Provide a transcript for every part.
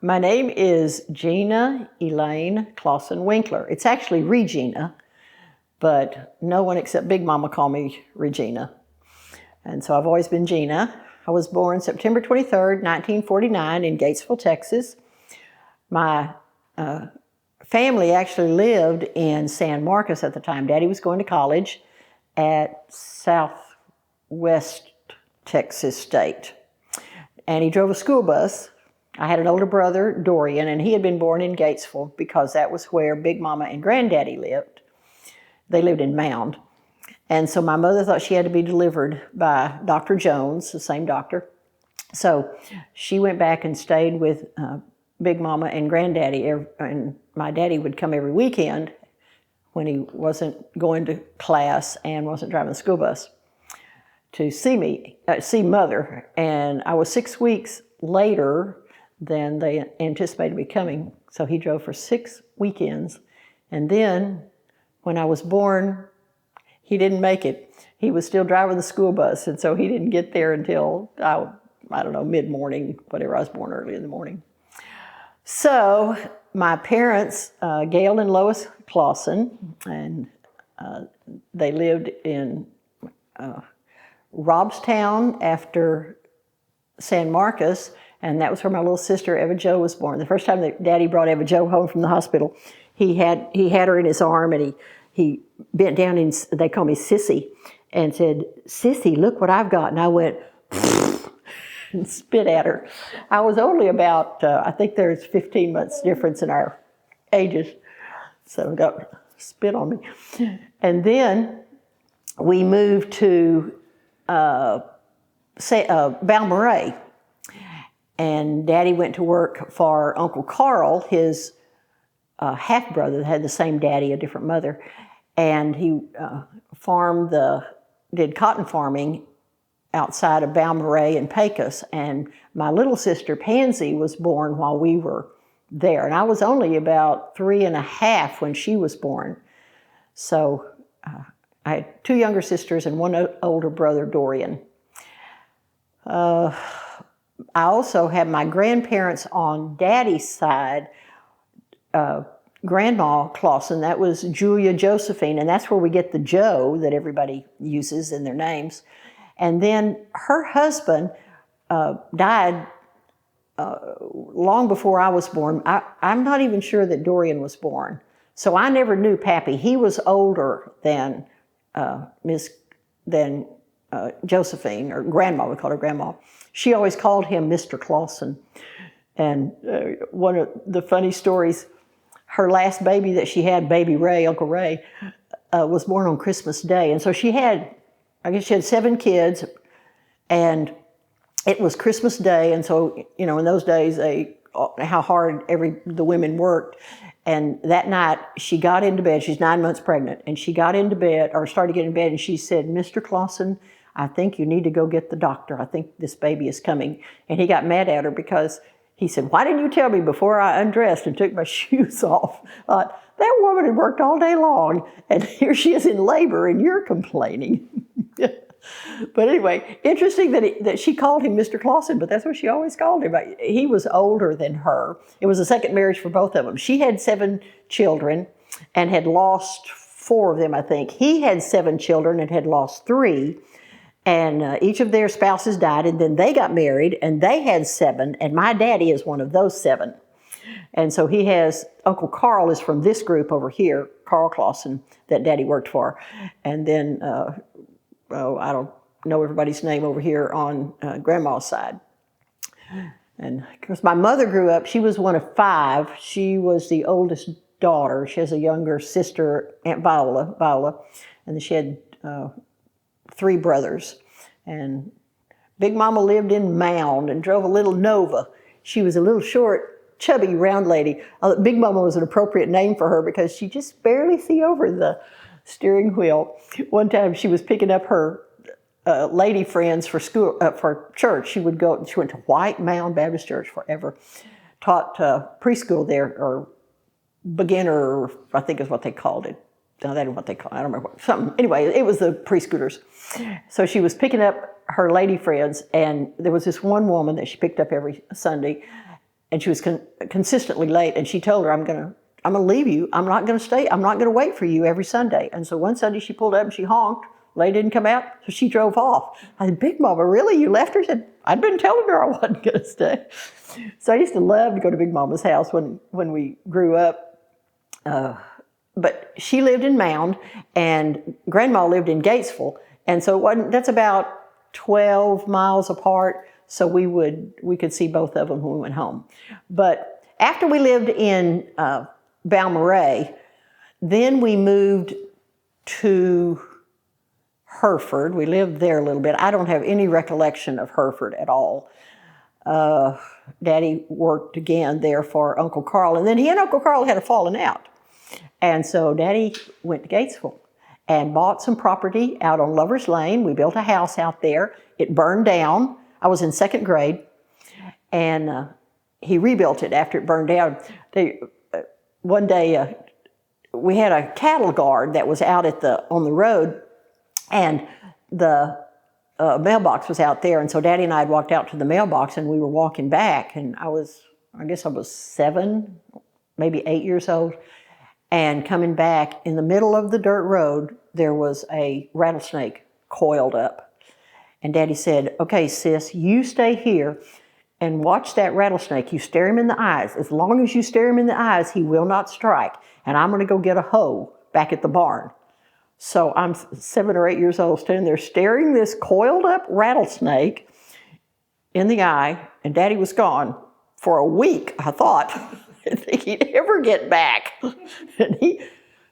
My name is Gina Elaine Clawson Winkler. It's actually Regina, but no one except Big Mama called me Regina. And so I've always been Gina. I was born September 23rd, 1949 in Gatesville, Texas. My family actually lived in San Marcos at the time. Daddy was going to college at Southwest Texas State. And he drove a school bus. I had an older brother, Dorian, and he had been born in Gatesville because that was where Big Mama and Granddaddy lived. They lived in Mound. And so my mother thought she had to be delivered by Dr. Jones, the same doctor. So she went back and stayed with Big Mama and Granddaddy, and my daddy would come every weekend when he wasn't going to class and wasn't driving the school bus to see Mother. And I was 6 weeks later than they anticipated me coming. So he drove for 6 weekends. And then when I was born, he didn't make it. He was still driving the school bus. And so he didn't get there until, I don't know, mid-morning, whatever. I was born early in the morning. So my parents, Gail and Lois Clawson, and they lived in Robstown after San Marcos, and that was where my little sister Eva Jo was born. The first time that Daddy brought Eva Jo home from the hospital, he had her in his arm, and he bent down and they call me Sissy, and said, "Sissy, look what I've got." And I went and spit at her. I was only about, I think there's 15 months difference in our ages, so got spit on me. And then we moved to Balmorhea. And Daddy went to work for Uncle Carl, his half-brother that had the same daddy, a different mother. And he did cotton farming outside of Balmorhea and Pecos. And my little sister, Pansy, was born while we were there. And I was only about 3 1/2 when she was born. So I had 2 younger sisters and 1 older brother, Dorian. I also have my grandparents on Daddy's side, Grandma Clawson, that was Julia Josephine, and that's where we get the Joe that everybody uses in their names. And then her husband died long before I was born. I'm not even sure that Dorian was born. So I never knew Pappy. He was older than Josephine, or Grandma, we called her Grandma. She always called him Mr. Clawson. And one of the funny stories, her last baby that she had, baby Ray, Uncle Ray, was born on Christmas Day. And so she had 7 kids, and it was Christmas Day. And so, in those days, how hard the women worked. And that night, she got into bed. She's 9 months pregnant. And she got into bed, or started getting in bed, and she said, "Mr. Clawson, I think you need to go get the doctor. I think this baby is coming." And he got mad at her because he said, "Why didn't you tell me before I undressed and took my shoes off?" That woman had worked all day long, and here she is in labor, and you're complaining. But anyway, interesting that she called him Mr. Clawson, but that's what she always called him. He was older than her. It was a second marriage for both of them. She had 7 children and had lost 4 of them, I think. He had 7 children and had lost 3. And each of their spouses died, and then they got married, and they had 7, and my daddy is one of those 7. And so he has, Uncle Carl is from this group over here, Carl Clawson, that Daddy worked for. And then, I don't know everybody's name over here on Grandma's side. And because my mother grew up, she was one of 5. She was the oldest daughter. She has a younger sister, Aunt Viola, and then she had 3 brothers. And Big Mama lived in Mound and drove a little Nova. She was a little short, chubby, round lady. Big Mama was an appropriate name for her because she just barely see over the steering wheel. One time she was picking up her lady friends for school, for church. She went to White Mound Baptist Church forever. Taught preschool there, or beginner, I think is what they called it. No, that isn't what they call it. I don't remember what, something. Anyway, it was the preschoolers. So she was picking up her lady friends, and there was this one woman that she picked up every Sunday, and she was consistently late. And she told her, I'm gonna leave you. I'm not gonna stay. I'm not gonna wait for you every Sunday. And so one Sunday she pulled up and she honked. Lady didn't come out, so she drove off. I said, Big Mama, really? You left her? She said, I'd been telling her I wasn't gonna stay. So I used to love to go to Big Mama's house when we grew up. But she lived in Mound, and Grandma lived in Gatesville, and so that's about 12 miles apart. So we could see both of them when we went home. But after we lived in Balmorhea, then we moved to Hereford. We lived there a little bit. I don't have any recollection of Hereford at all. Daddy worked again there for Uncle Carl, and then he and Uncle Carl had a falling out. And so Daddy went to Gatesville and bought some property out on Lover's Lane. We built a house out there. It burned down. I was in second grade, and he rebuilt it after it burned down. One day, we had a cattle guard that was out on the road, and the mailbox was out there. And so Daddy and I had walked out to the mailbox, and we were walking back, and I guess I was 7, maybe 8 years old. And coming back, in the middle of the dirt road, there was a rattlesnake coiled up. And Daddy said, okay, sis, you stay here and watch that rattlesnake. You stare him in the eyes. As long as you stare him in the eyes, he will not strike. And I'm going to go get a hoe back at the barn. So I'm 7 or 8 years old, standing there staring this coiled up rattlesnake in the eye, and Daddy was gone for a week, I thought. I didn't think he'd ever get back.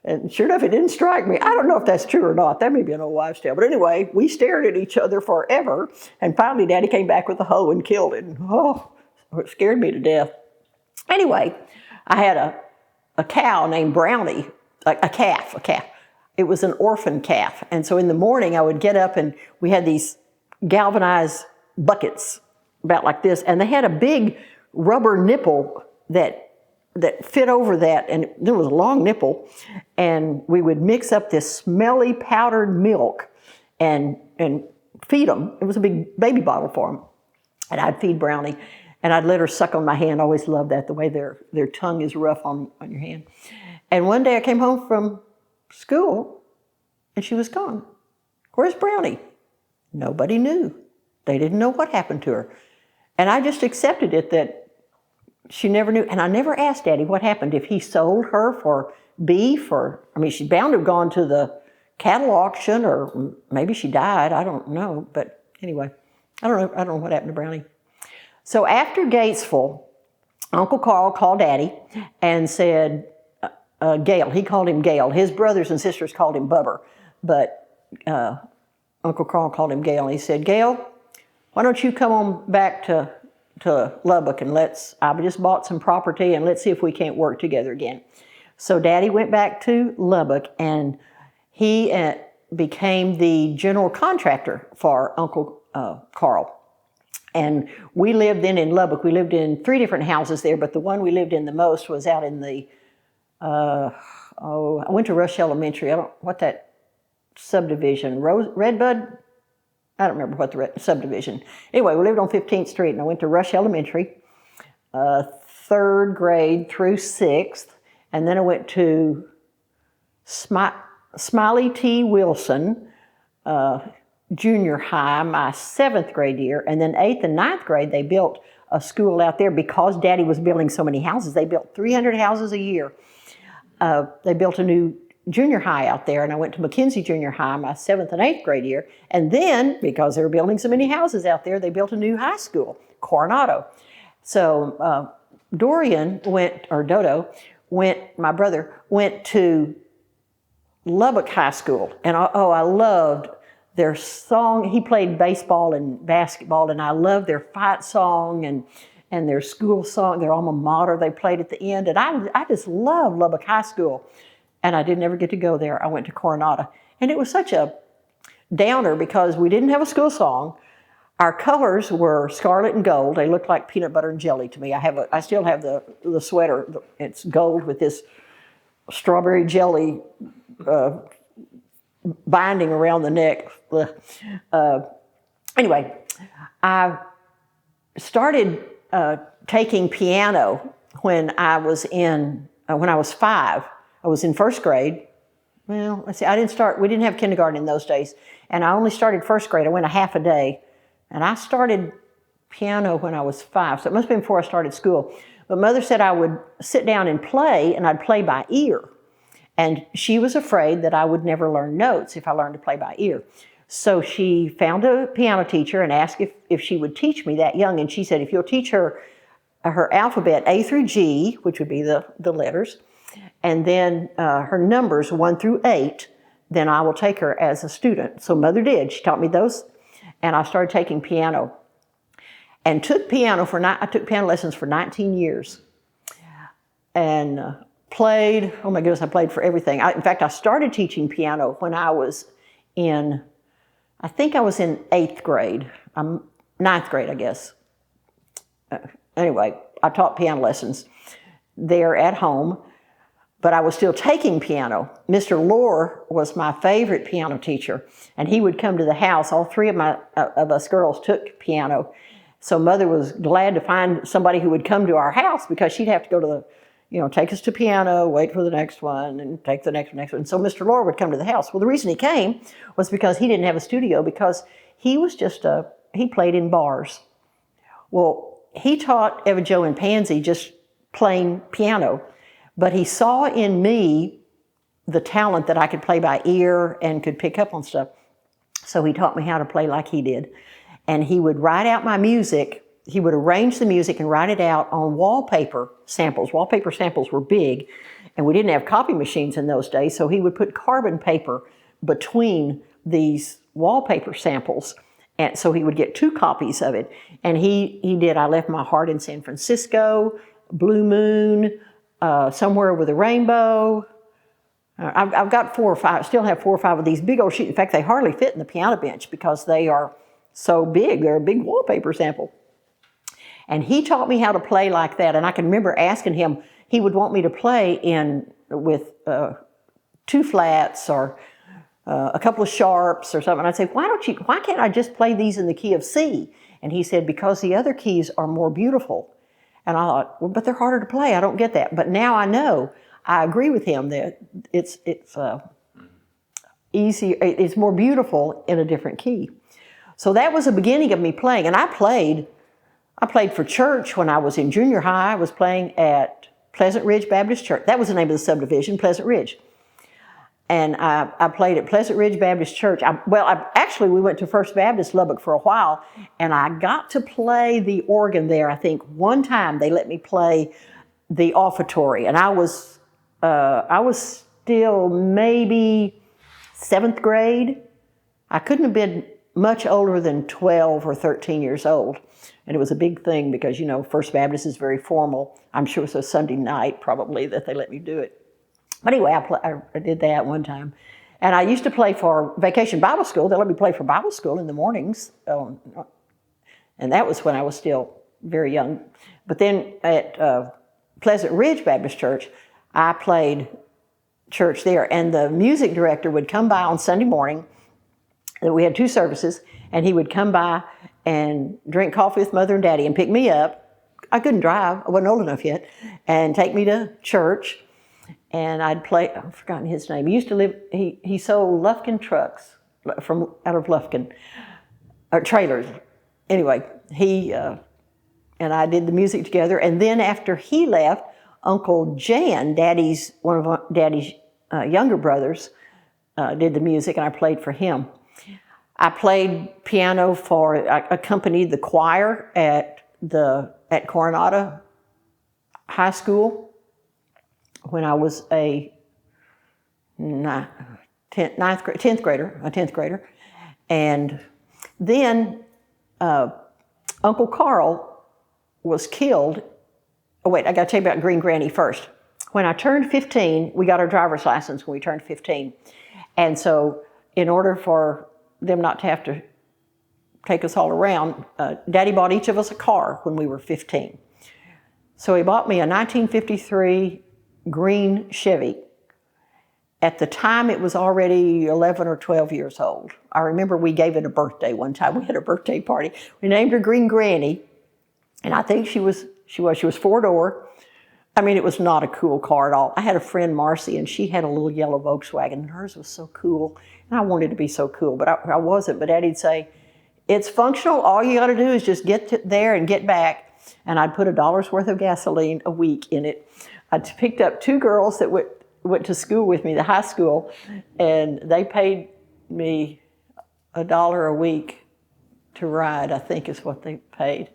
And sure enough, it didn't strike me. I don't know if that's true or not. That may be an old wives' tale. But anyway, we stared at each other forever. And finally, Daddy came back with a hoe and killed it. And, it scared me to death. Anyway, I had a cow named Brownie, a calf. It was an orphan calf. And so in the morning, I would get up, and we had these galvanized buckets about like this. And they had a big rubber nipple that fit over that, and there was a long nipple, and we would mix up this smelly powdered milk and feed them. It was a big baby bottle for them. And I'd feed Brownie, and I'd let her suck on my hand. I always loved that, the way their tongue is rough on your hand. And one day I came home from school, and she was gone. Where's Brownie? Nobody knew. They didn't know what happened to her. And I just accepted it that she never knew. And I never asked Daddy what happened, if he sold her for beef, she's bound to have gone to the cattle auction, or maybe she died. I don't know. But anyway, I don't know what happened to Brownie. So after Gatesville, Uncle Carl called Daddy and said, Gale, he called him Gale. His brothers and sisters called him Bubber, but Uncle Carl called him Gale. And he said, Gale, why don't you come on back to Lubbock, and I just bought some property, and let's see if we can't work together again. So Daddy went back to Lubbock, and he became the general contractor for Uncle Carl. And we lived then in Lubbock. We lived in 3 different houses there, but the one we lived in the most was out in the, I went to Rush Elementary. I don't know what that subdivision, Redbud? I don't remember what the subdivision. Anyway, we lived on 15th Street, and I went to Rush Elementary, 3rd grade through 6th, and then I went to Smiley T. Wilson junior high my 7th grade year, and then 8th and 9th grade, they built a school out there because Daddy was building so many houses. They built 300 houses a year. They built a new junior high out there, and I went to McKenzie Junior High my 7th and 8th grade year. And then, because they were building so many houses out there, they built a new high school, Coronado. So Dodo my brother, went to Lubbock High School. And I loved their song. He played baseball and basketball, and I loved their fight song and their school song, their alma mater they played at the end. And I just loved Lubbock High School. And I didn't ever get to go there. I went to Coronado. And it was such a downer because we didn't have a school song. Our colors were scarlet and gold. They looked like peanut butter and jelly to me. I still have the sweater. It's gold with this strawberry jelly binding around the neck. Anyway, I started taking piano when I was 5. I was in first grade. Well, let's see, we didn't have kindergarten in those days, and I only started first grade. I went a half a day, and I started piano when I was 5, so it must have been before I started school. But Mother said I would sit down and play, and I'd play by ear. And she was afraid that I would never learn notes if I learned to play by ear. So she found a piano teacher and asked if she would teach me that young. And she said, if you'll teach her alphabet A through G, which would be the letters, and then her numbers 1 through 8, then I will take her as a student. So Mother did. She taught me those, and I started taking piano. And I took piano lessons for 19 years. And played, oh my goodness, I played for everything. In fact, I started teaching piano when I was in 8th grade, 9th grade, I guess. Anyway, I taught piano lessons there at home, but I was still taking piano. Mr. Lohr was my favorite piano teacher, and he would come to the house. All 3 of us girls took piano, so Mother was glad to find somebody who would come to our house, because she'd have to go to take us to piano, wait for the next one, and take the next one. So Mr. Lohr would come to the house. Well, the reason he came was because he didn't have a studio, because he was he played in bars. Well, he taught Eva Jo and Pansy just playing piano, but he saw in me the talent that I could play by ear and could pick up on stuff. So he taught me how to play like he did. And he would write out my music. He would arrange the music and write it out on wallpaper samples. Wallpaper samples were big, and we didn't have copy machines in those days, so he would put carbon paper between these wallpaper samples, and so he would get 2 copies of it. And he did I Left My Heart in San Francisco, Blue Moon, Somewhere Over the Rainbow. I've got 4 or 5, still have 4 or 5 of these big old sheets. In fact, they hardly fit in the piano bench because they are so big. They're a big wallpaper sample. And he taught me how to play like that. And I can remember asking him, he would want me to play with 2 flats or a couple of sharps or something. And I'd say, why can't I just play these in the key of C? And he said, because the other keys are more beautiful. And I thought, well, but they're harder to play. I don't get that. But now I know, I agree with him that it's easy, it's more beautiful in a different key. So that was the beginning of me playing. And I played for church when I was in junior high. I was playing at Pleasant Ridge Baptist Church. That was the name of the subdivision, Pleasant Ridge. And I played at Pleasant Ridge Baptist Church. Actually, we went to First Baptist Lubbock for a while, and I got to play the organ there. I think one time they let me play the offertory, and I was still maybe 7th grade. I couldn't have been much older than 12 or 13 years old. And it was a big thing because, First Baptist is very formal. I'm sure it was a Sunday night probably that they let me do it. But anyway, I did that one time. And I used to play for Vacation Bible School. They let me play for Bible school in the mornings. And that was when I was still very young. But then at Pleasant Ridge Baptist Church, I played church there. And the music director would come by on Sunday morning. We had 2 services. And he would come by and drink coffee with Mother and Daddy and pick me up. I couldn't drive. I wasn't old enough yet. And take me to church. And I'd play, I've forgotten his name. He used to live, he sold Lufkin trucks out of Lufkin, or trailers. Anyway, he and I did the music together. And then after he left, Uncle Jan, one of Daddy's younger brothers, did the music, and I played for him. I played piano I accompanied the choir at Coronado High School when I was a 10th grader. And then Uncle Carl was killed. Oh wait, I got to tell you about Green Granny first. When I turned 15, we got our driver's license when we turned 15. And so in order for them not to have to take us all around, Daddy bought each of us a car when we were 15. So he bought me a 1953 green Chevy. At the time, it was already 11 or 12 years old. I remember we gave it a birthday one time. We had a birthday party. We named her Green Granny, and I think she was She was four-door. I mean, it was not a cool car at all. I had a friend, Marcy, and she had a little yellow Volkswagen, and hers was so cool. And I wanted to be so cool, but I wasn't. But Daddy'd say, it's functional. All you got to do is just get there and get back. And I'd put $1 worth of gasoline a week in it. I picked up 2 girls that went to school with me, the high school, and they paid me $1 a week to ride, I think is what they paid.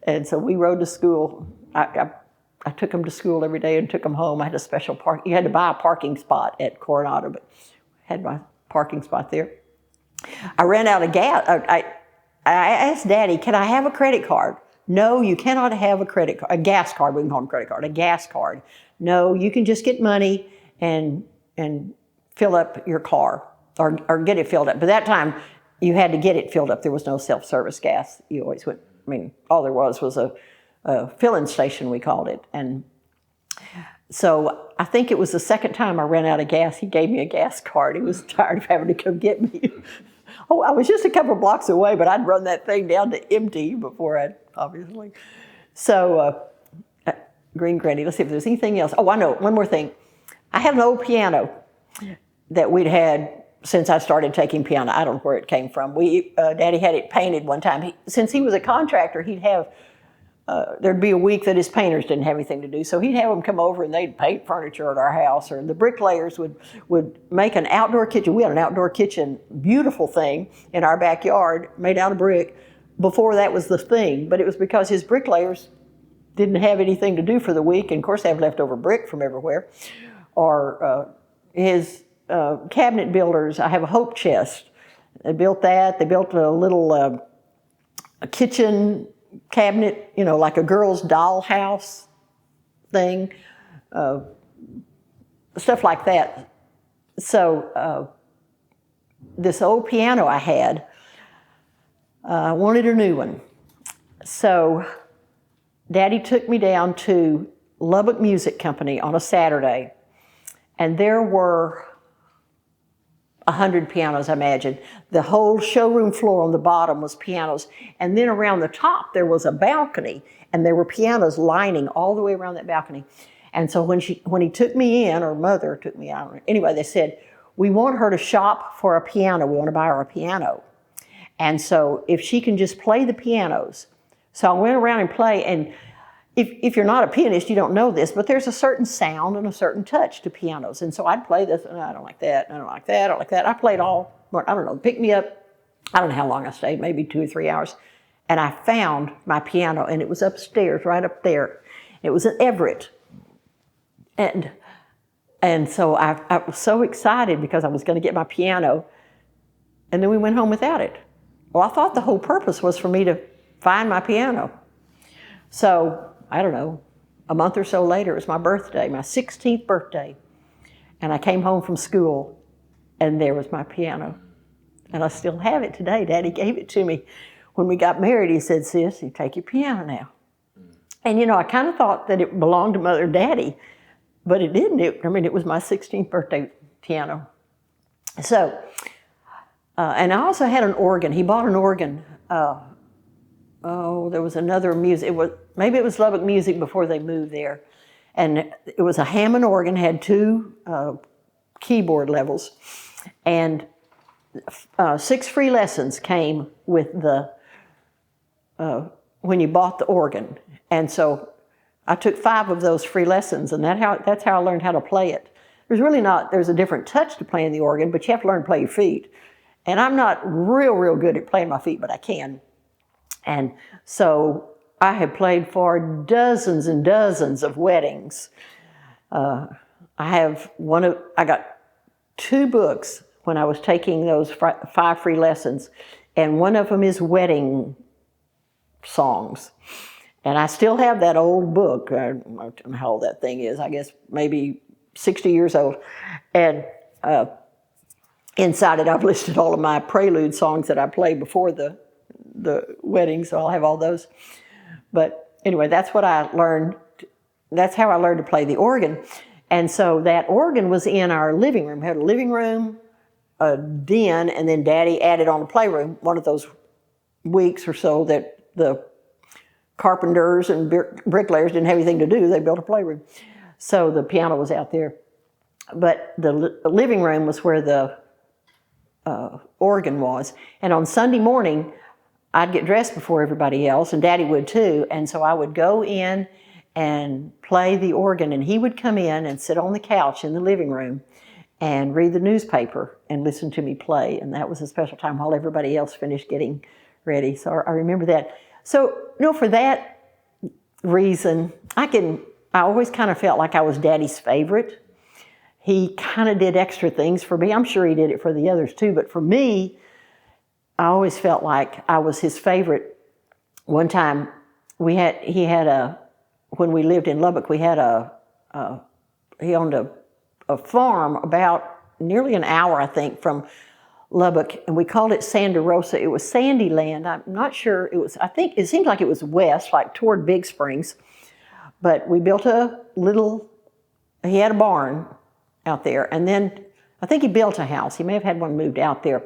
And so we rode to school. I took them to school every day and took them home. I had a special park. You had to buy a parking spot at Coronado, but I had my parking spot there. I ran out of gas. I asked Daddy, can I have a credit card? No, you cannot have a credit card, a gas card. We can call them credit card, a gas card. No, you can just get money and fill up your car or get it filled up. But that time, you had to get it filled up. There was no self-service gas. You always went, I mean, all there was a fill-in station, we called it. And so I think it was the second time I ran out of gas, he gave me a gas card. He was tired of having to come get me. Oh, I was just a couple of blocks away, but I'd run that thing down to empty before I'd, obviously. So, Green Granny, let's see if there's anything else. Oh, I know, one more thing. I had an old piano that we'd had since I started taking piano. I don't know where it came from. Daddy had it painted one time. Since he was a contractor, he'd have, there'd be a week that his painters didn't have anything to do. So he'd have them come over and they'd paint furniture at our house, or the bricklayers would make an outdoor kitchen. We had an outdoor kitchen, beautiful thing in our backyard made out of brick before that was the thing. But it was because his bricklayers didn't have anything to do for the week. And of course they have leftover brick from everywhere. Or his cabinet builders, I have a hope chest. They built that. They built a little a kitchen cabinet, you know, like a girl's dollhouse thing, stuff like that. So this old piano I had, I wanted a new one. So Daddy took me down to Lubbock Music Company on a Saturday, and there were 100 pianos, I imagine. The whole showroom floor on the bottom was pianos. And then around the top, there was a balcony, and there were pianos lining all the way around that balcony. And so when he took me in, or Mother took me out, anyway, they said, we want her to shop for a piano. We want to buy her a piano. And so if she can just play the pianos. So I went around and played, and if you're not a pianist, you don't know this, but there's a certain sound and a certain touch to pianos. And so I'd play this, and I don't like that, I don't like that, I don't like that. I played all, I don't know, pick me up. I don't know how long I stayed, maybe 2 or 3 hours. And I found my piano, and it was upstairs, right up there. It was at Everett. And so I was so excited because I was going to get my piano, and then we went home without it. Well, I thought the whole purpose was for me to find my piano. So, I don't know, a month or so later, it was my birthday, my 16th birthday. And I came home from school, and there was my piano. And I still have it today. Daddy gave it to me. When we got married, he said, sis, you take your piano now. And, you know, I kind of thought that it belonged to Mother and Daddy, but it didn't. It was my 16th birthday piano. So, and I also had an organ. He bought an organ. There was another music. Maybe it was Lubbock Music before they moved there. And it was a Hammond organ, had 2 keyboard levels. And 6 free lessons came with when you bought the organ. And so I took 5 of those free lessons, and that's how I learned how to play it. There's a different touch to playing the organ, but you have to learn to play your feet. And I'm not real good at playing my feet, but I can. And so I have played for dozens and dozens of weddings. I got 2 books when I was taking those 5 free lessons, and one of them is wedding songs. And I still have that old book. I don't know how old that thing is. I guess maybe 60 years old. And inside it, I've listed all of my prelude songs that I played before the wedding, so I'll have all those. But anyway, that's what I learned. That's how I learned to play the organ. And so that organ was in our living room. We had a living room, a den, and then Daddy added on a playroom one of those weeks or so that the carpenters and bricklayers didn't have anything to do. They built a playroom. So the piano was out there. But the living room was where the organ was. And on Sunday morning, I'd get dressed before everybody else, and Daddy would too. And so I would go in and play the organ, and he would come in and sit on the couch in the living room and read the newspaper and listen to me play. And that was a special time while everybody else finished getting ready. So I remember that. So, for that reason, I always kind of felt like I was Daddy's favorite. He kind of did extra things for me. I'm sure he did it for the others too, but for me, I always felt like I was his favorite. One time, when we lived in Lubbock, he owned a farm about nearly an hour, I think, from Lubbock, and we called it Santa Rosa. It was sandy land. I'm not sure it seemed like it was west, like toward Big Springs, but we built he had a barn out there, and then I think he built a house. He may have had one moved out there,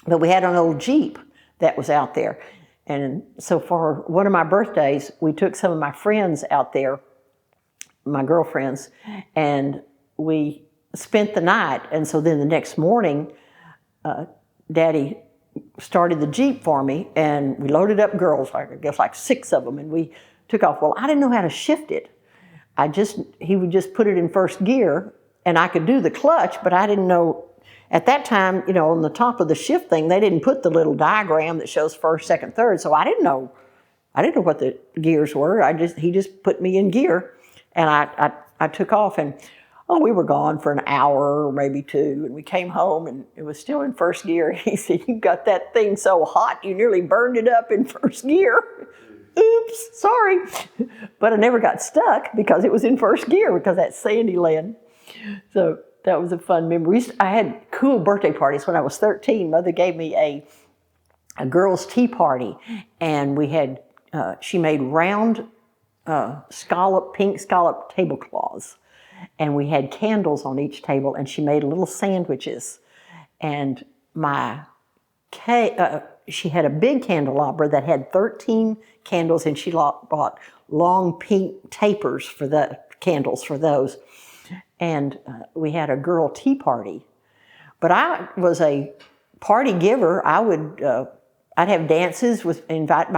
but we had an old Jeep that was out there. And so for one of my birthdays, we took some of my friends out there, my girlfriends, and we spent the night. And so then the next morning, Daddy started the Jeep for me, and we loaded up girls, I guess like 6 of them, and we took off. Well, I didn't know how to shift it. He would just put it in first gear, and I could do the clutch, but I didn't know. At that time, on the top of the shift thing, they didn't put the little diagram that shows first, second, third, so I didn't know what the gears were. He just put me in gear, and I took off, and we were gone for an hour or maybe 2, and we came home, and it was still in first gear. He said, "You got that thing so hot, you nearly burned it up in first gear." Oops, sorry. But I never got stuck because it was in first gear because that's sandy land. So that was a fun memory. I had cool birthday parties when I was 13. Mother gave me a girls' tea party, and she made round pink scallop tablecloths, and we had candles on each table, and she made little sandwiches. And she had a big candelabra that had 13 candles, and she bought long pink tapers for the candles for those. And we had a girl tea party. But I was a party giver. I'd have dances, invite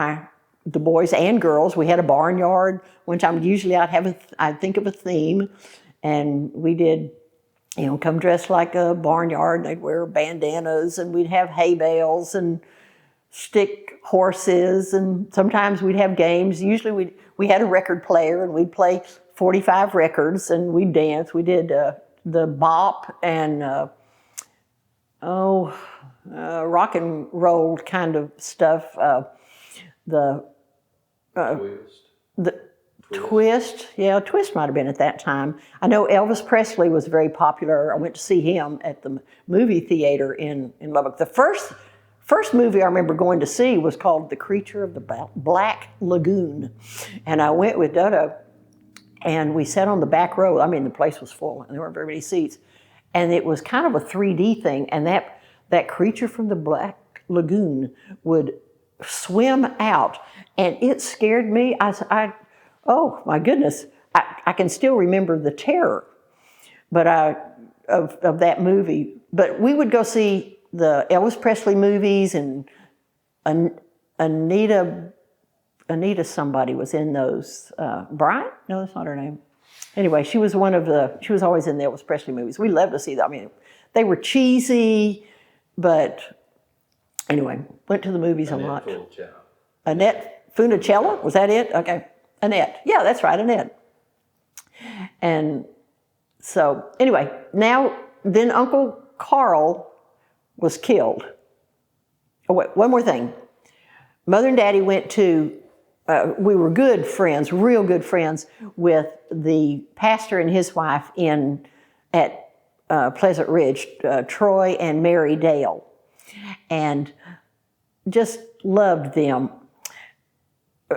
the boys and girls. We had a barnyard. One time, usually I'd think of a theme, and we did, come dressed like a barnyard. They'd wear bandanas, and we'd have hay bales and stick horses, and sometimes we'd have games. Usually we had a record player, and we'd play 45 records, and we'd dance. We did the bop and rock and roll kind of stuff. The Twist. Yeah, Twist might have been at that time. I know Elvis Presley was very popular. I went to see him at the movie theater in Lubbock. The first movie I remember going to see was called The Creature of the Black Lagoon. And I went with Dodo, and we sat on the back row. I mean, the place was full, and there weren't very many seats. And it was kind of a 3D thing, and that creature from the Black Lagoon would swim out, and it scared me. Oh my goodness, I can still remember the terror of that movie. But we would go see the Elvis Presley movies, and Anita somebody was in those. Bryant? No, that's not her name. Anyway, she was always in the Elvis Presley movies. We loved to see them. I mean, they were cheesy, but anyway, went to the movies a lot. Annette Funicello, was that it? Okay, Annette. Yeah, that's right, Annette. And so, anyway, then Uncle Carl was killed. Oh, wait, one more thing. Mother and Daddy went to, we were good friends, real good friends, with the pastor and his wife at Pleasant Ridge, Troy and Mary Dale, and just loved them.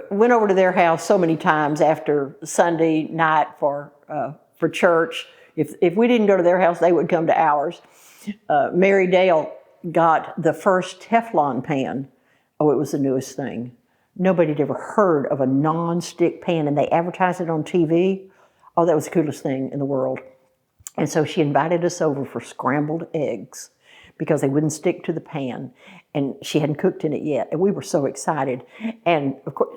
Went over to their house so many times after Sunday night for church. If we didn't go to their house, they would come to ours. Mary Dale got the first Teflon pan. Oh, it was the newest thing. Nobody had ever heard of a non-stick pan, and they advertised it on TV. Oh, that was the coolest thing in the world. And so she invited us over for scrambled eggs because they wouldn't stick to the pan, and she hadn't cooked in it yet. And we were so excited. And of course,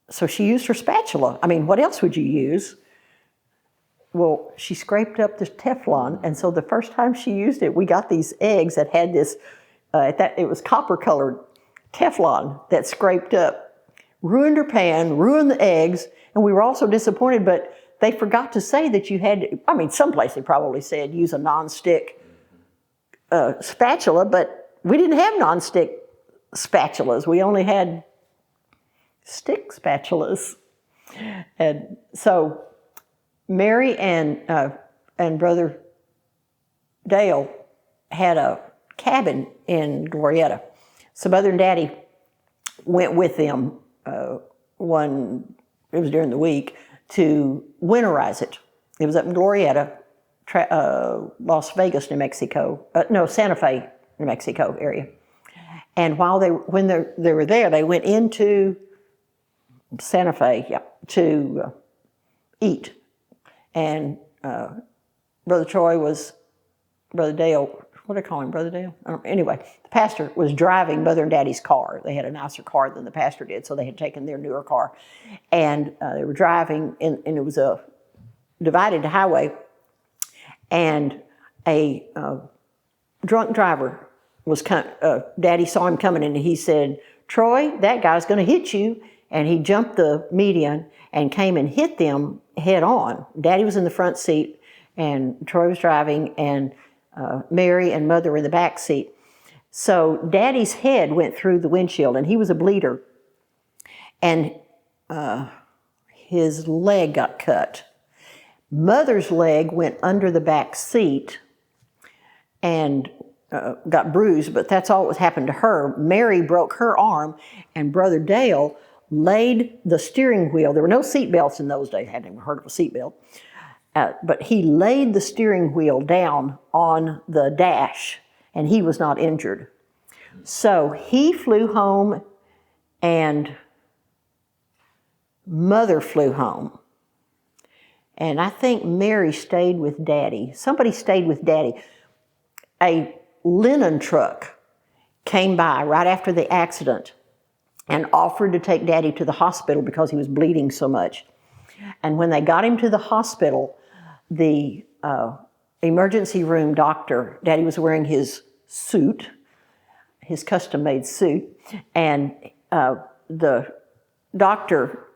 so she used her spatula. I mean, what else would you use? Well, she scraped up this Teflon, and so the first time she used it, we got these eggs that had this, it was copper-colored Teflon that scraped up. Ruined her pan, ruined the eggs, and we were also disappointed, but they forgot to say that you had to, I mean, someplace they probably said use a non-stick spatula, but we didn't have non-stick spatulas. We only had stick spatulas. And so Mary and Brother Dale had a cabin in Glorietta. So Mother and Daddy went with them it was during the week, to winterize it. It was up in Glorietta, Las Vegas, New Mexico. Santa Fe, New Mexico area. And when they were there, they went into Santa Fe, to eat. And Brother Dale, what do I call him, Brother Dale? Anyway, the pastor was driving Mother and Daddy's car. They had a nicer car than the pastor did, so they had taken their newer car. And they were driving, and it was a divided highway, and a drunk driver Daddy saw him coming, and he said, "Troy, that guy's going to hit you." And he jumped the median and came and hit them head on. Daddy was in the front seat, and Troy was driving, and Mary and Mother were in the back seat. So Daddy's head went through the windshield, and he was a bleeder. And his leg got cut. Mother's leg went under the back seat and got bruised, but that's all that happened to her. Mary broke her arm, and Brother Dale laid the steering wheel. There were no seat belts in those days. I hadn't even heard of a seat belt. But he laid the steering wheel down on the dash, and he was not injured. So he flew home, and Mother flew home. And I think Mary stayed with Daddy. Somebody stayed with Daddy. A linen truck came by right after the accident and offered to take Daddy to the hospital because he was bleeding so much. And when they got him to the hospital, the emergency room doctor, Daddy was wearing his suit, his custom-made suit, and the doctor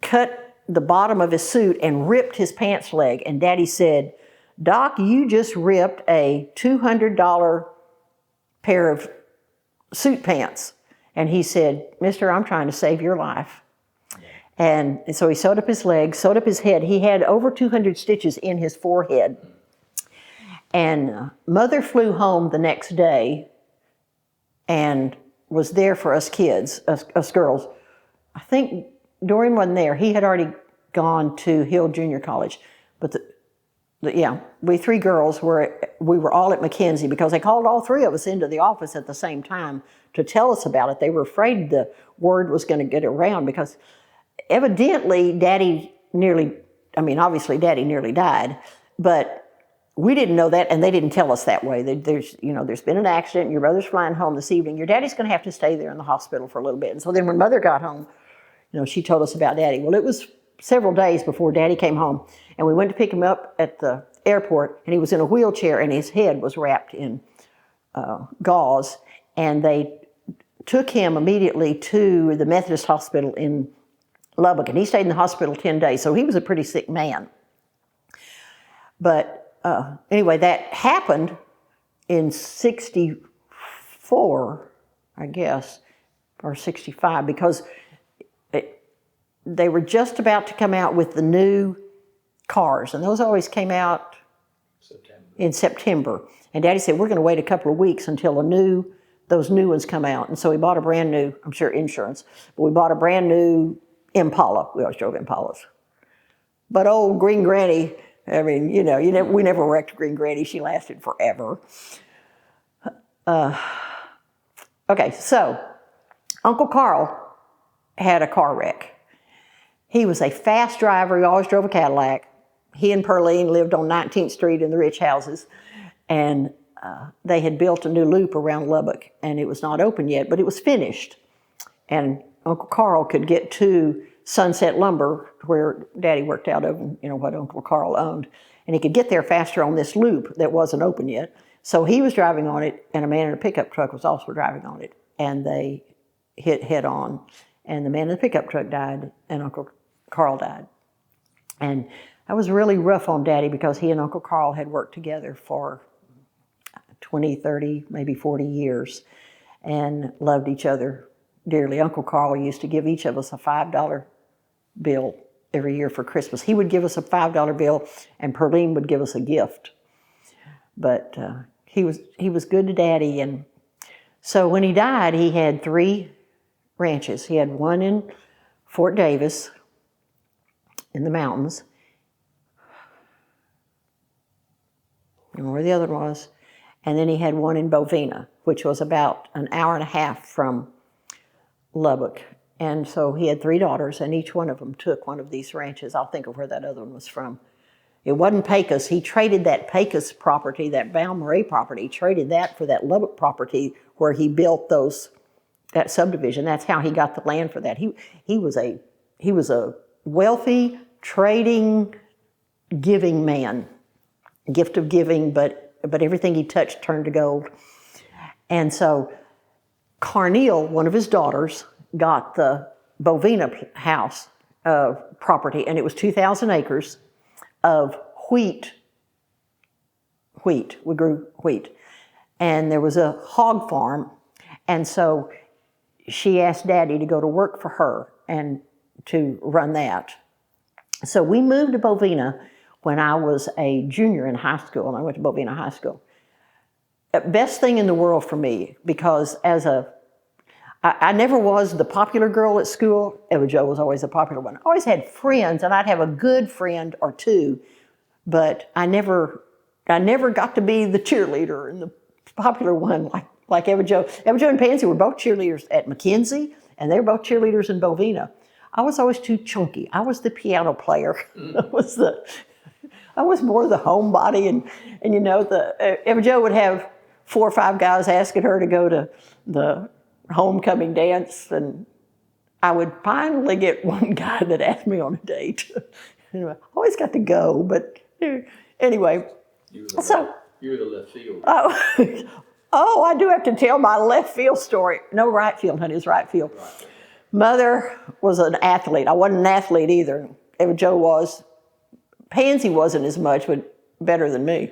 cut the bottom of his suit and ripped his pants leg. And Daddy said, "Doc, you just ripped a $200 pair of suit pants." And he said, "Mister, I'm trying to save your life." And so he sewed up his legs, sewed up his head. He had over 200 stitches in his forehead. And Mother flew home the next day and was there for us kids, us girls. I think Dorian wasn't there. He had already gone to Hill Junior College. But we three girls we were all at McKenzie because they called all three of us into the office at the same time to tell us about it. They were afraid the word was going to get around because evidently obviously Daddy nearly died, but we didn't know that, and they didn't tell us that way. There's been an accident, and your brother's flying home this evening. Your daddy's going to have to stay there in the hospital for a little bit. And so then when Mother got home, she told us about Daddy. Well, it was several days before Daddy came home, and we went to pick him up at the airport, and he was in a wheelchair, and his head was wrapped in gauze, and they took him immediately to the Methodist Hospital in Lubbock, and he stayed in the hospital 10 days, so he was a pretty sick man. But anyway, that happened in 64, I guess, or 65, because they were just about to come out with the new cars, and those always came out in September. And Daddy said, "We're going to wait a couple of weeks until those new ones come out." And so we bought a brand new, I'm sure insurance, but we bought a brand new Impala. We always drove Impalas. But old Green Granny, we never wrecked Green Granny. She lasted forever. Okay, so Uncle Carl had a car wreck. He was a fast driver. He always drove a Cadillac. He and Pearline lived on 19th Street in the rich houses. And they had built a new loop around Lubbock, and it was not open yet, but it was finished. And Uncle Carl could get to Sunset Lumber, where Daddy worked out of, what Uncle Carl owned. And he could get there faster on this loop that wasn't open yet. So he was driving on it, and a man in a pickup truck was also driving on it. And they hit head on. And the man in the pickup truck died, and Uncle Carl died. And that was really rough on Daddy because he and Uncle Carl had worked together for 20, 30, maybe 40 years and loved each other dearly. Uncle Carl used to give each of us a $5 bill every year for Christmas. He would give us a $5 bill, and Pearline would give us a gift. But he was good to Daddy. And so when he died, he had 3 ranches. He had one in Fort Davis in the mountains. I don't know where the other one was. And then he had one in Bovina, which was about an hour and a half from Lubbock. And so he had 3 daughters, and each one of them took one of these ranches. I'll think of where that other one was from. It wasn't Pecos. He traded that Pecos property, that Val Marais property, he traded that for that Lubbock property where he built that subdivision. That's how he got the land for that. He was a wealthy, trading, giving man. Gift of giving, but everything he touched turned to gold. And so Carneal, one of his daughters, got the Bovina house property, and it was 2,000 acres of wheat. We grew wheat. And there was a hog farm, and so she asked Daddy to go to work for her and to run that. So we moved to Bovina when I was a junior in high school, and I went to Bovina High School. Best thing in the world for me, because I never was the popular girl at school. Eva Jo was always the popular one. I always had friends, and I'd have a good friend or two, but I never got to be the cheerleader and the popular one like Eva Jo. Eva Jo and Pansy were both cheerleaders at McKenzie, and they were both cheerleaders in Bovina. I was always too chunky. I was the piano player. I was more the homebody, and Eva Jo would have 4 or 5 guys asking her to go to the homecoming dance, and I would finally get one guy that asked me on a date. Anyway, I always got to go, but anyway. You were the left field. Oh, I do have to tell my left field story. No, right field, honey, it's right field. Right. Mother was an athlete. I wasn't an athlete either. Eva Jo was. Pansy wasn't as much, but better than me.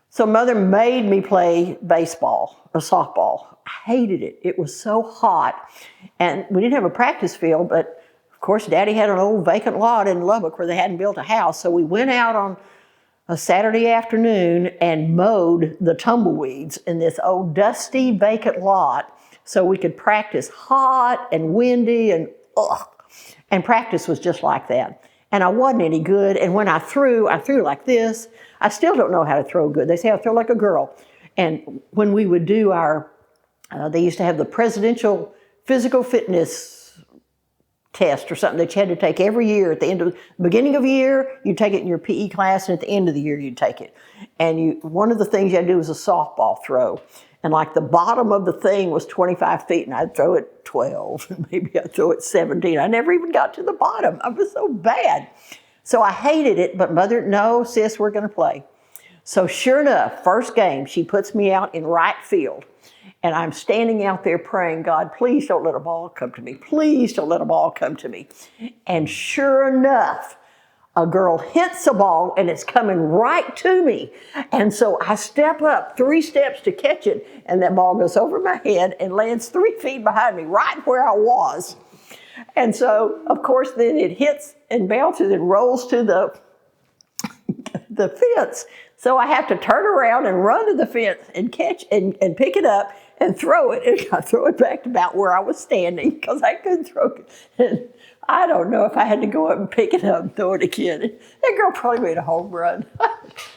So Mother made me play baseball or softball. I hated it. It was so hot. And we didn't have a practice field, but of course Daddy had an old vacant lot in Lubbock where they hadn't built a house. So we went out on a Saturday afternoon and mowed the tumbleweeds in this old dusty vacant lot so we could practice hot and windy and ugh. And practice was just like that. And I wasn't any good. And when I threw like this. I still don't know how to throw good. They say I throw like a girl. And when we would do they used to have the presidential physical fitness test or something that you had to take every year. At the beginning of the year, you'd take it in your PE class, and at the end of the year, you'd take it. And one of the things you had to do was a softball throw. And like the bottom of the thing was 25 feet, and I'd throw it 12, and maybe I'd throw it 17. I never even got to the bottom. I was so bad. So I hated it, but Mother, no, sis, we're going to play. So sure enough, first game, she puts me out in right field. And I'm standing out there praying, God, please don't let a ball come to me. Please don't let a ball come to me. And sure enough, a girl hits a ball, and it's coming right to me. And so I step up 3 steps to catch it, and that ball goes over my head and lands 3 feet behind me, right where I was. And so, of course, then it hits and bounces and rolls to the fence. So I have to turn around and run to the fence and catch and pick it up and throw it. And I throw it back to about where I was standing because I couldn't throw it. And I don't know if I had to go up and pick it up and throw it again. That girl probably made a home run.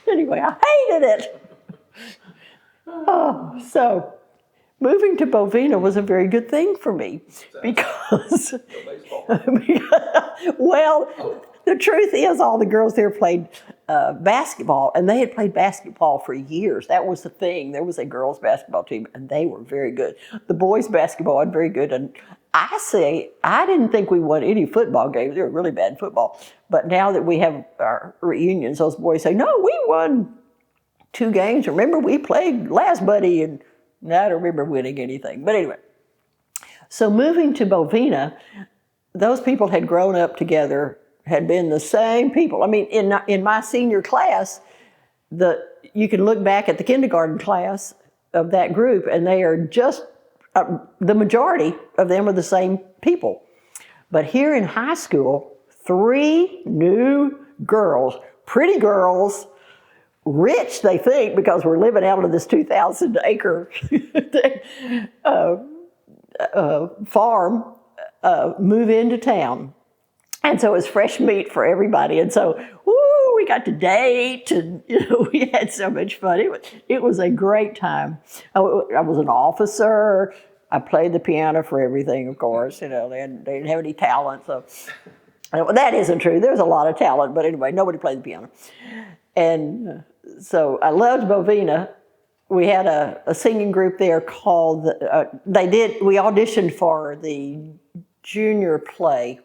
Anyway, I hated it. moving to Bovina was a very good thing for me because, well, the truth is all the girls there played basketball, and they had played basketball for years. That was the thing. There was a girls' basketball team, and they were very good. The boys' basketball was very good, and I didn't think we won any football games. They were really bad in football. But now that we have our reunions, those boys say, no, we won 2 games. Remember, we played last buddy, and I don't remember winning anything. But anyway, so moving to Bovina, those people had grown up together, had been the same people. I mean, in my senior class, you can look back at the kindergarten class of that group, and they are just, the majority of them are the same people. But here in high school, 3 new girls, pretty girls, rich, they think, because we're living out of this 2,000-acre farm, move into town. And so it's fresh meat for everybody. And so, we got to date, and we had so much fun. It was a great time. I was an officer. I played the piano for everything, of course. They didn't have any talent. So that isn't true. There's a lot of talent, but anyway, nobody played the piano. And so I loved Bovina. We had a singing group there called, we auditioned for the junior play.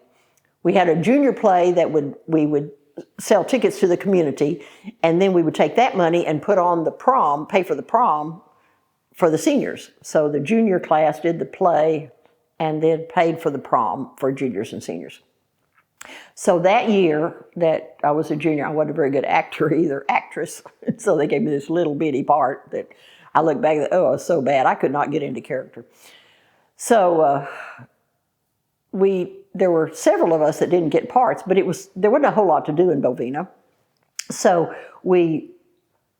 We had a junior play that we would sell tickets to the community, and then we would take that money and put on the prom, pay for the prom for the seniors. So the junior class did the play and then paid for the prom for juniors and seniors. So that year that I was a junior, I wasn't a very good actor either, actress. So they gave me this little bitty part that I look back at, it was so bad, I could not get into character. So there were several of us that didn't get parts, but there wasn't a whole lot to do in Bovina. So we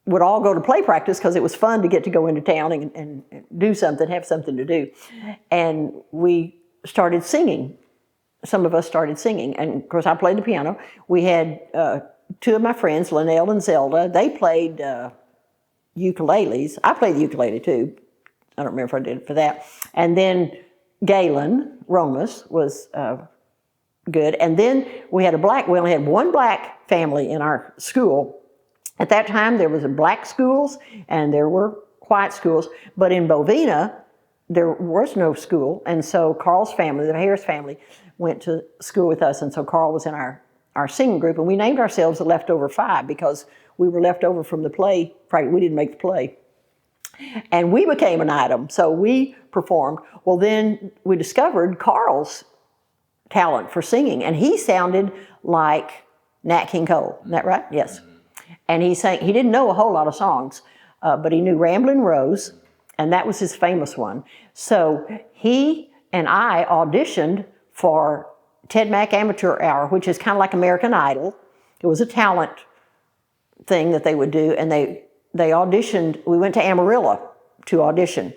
would all go to play practice because it was fun to get to go into town and do something, have something to do. And we started singing. Some of us started singing. And of course, I played the piano. We had 2 of my friends, Linnell and Zelda. They played ukuleles. I played the ukulele too. I don't remember if I did it for that. And then Galen Romas was good. And then we only had one black family in our school. At that time, there was black schools and there were white schools. But in Bovina, there was no school. And so Carl's family, the Harris family, went to school with us. And so Carl was in our singing group. And we named ourselves the Leftover 5 because we were left over from the play. We didn't make the play. And we became an item, so we performed. Well, then we discovered Carl's talent for singing, and he sounded like Nat King Cole. Isn't that right? Yes. And he didn't know a whole lot of songs, but he knew Ramblin' Rose, and that was his famous one. So he and I auditioned for Ted Mack Amateur Hour, which is kind of like American Idol. It was a talent thing that they would do, and they auditioned. We went to Amarillo to audition,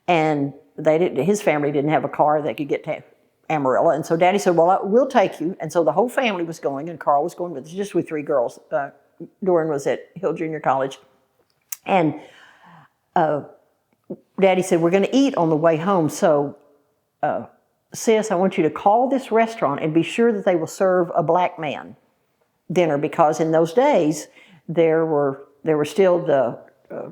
and his family didn't have a car that could get to Amarillo, and so Daddy said, well, we'll take you. And so the whole family was going, and Carl was going with us, just with 3 girls. Doran was at Hill Junior College, and Daddy said, we're going to eat on the way home, so sis, I want you to call this restaurant and be sure that they will serve a black man dinner, because in those days there were still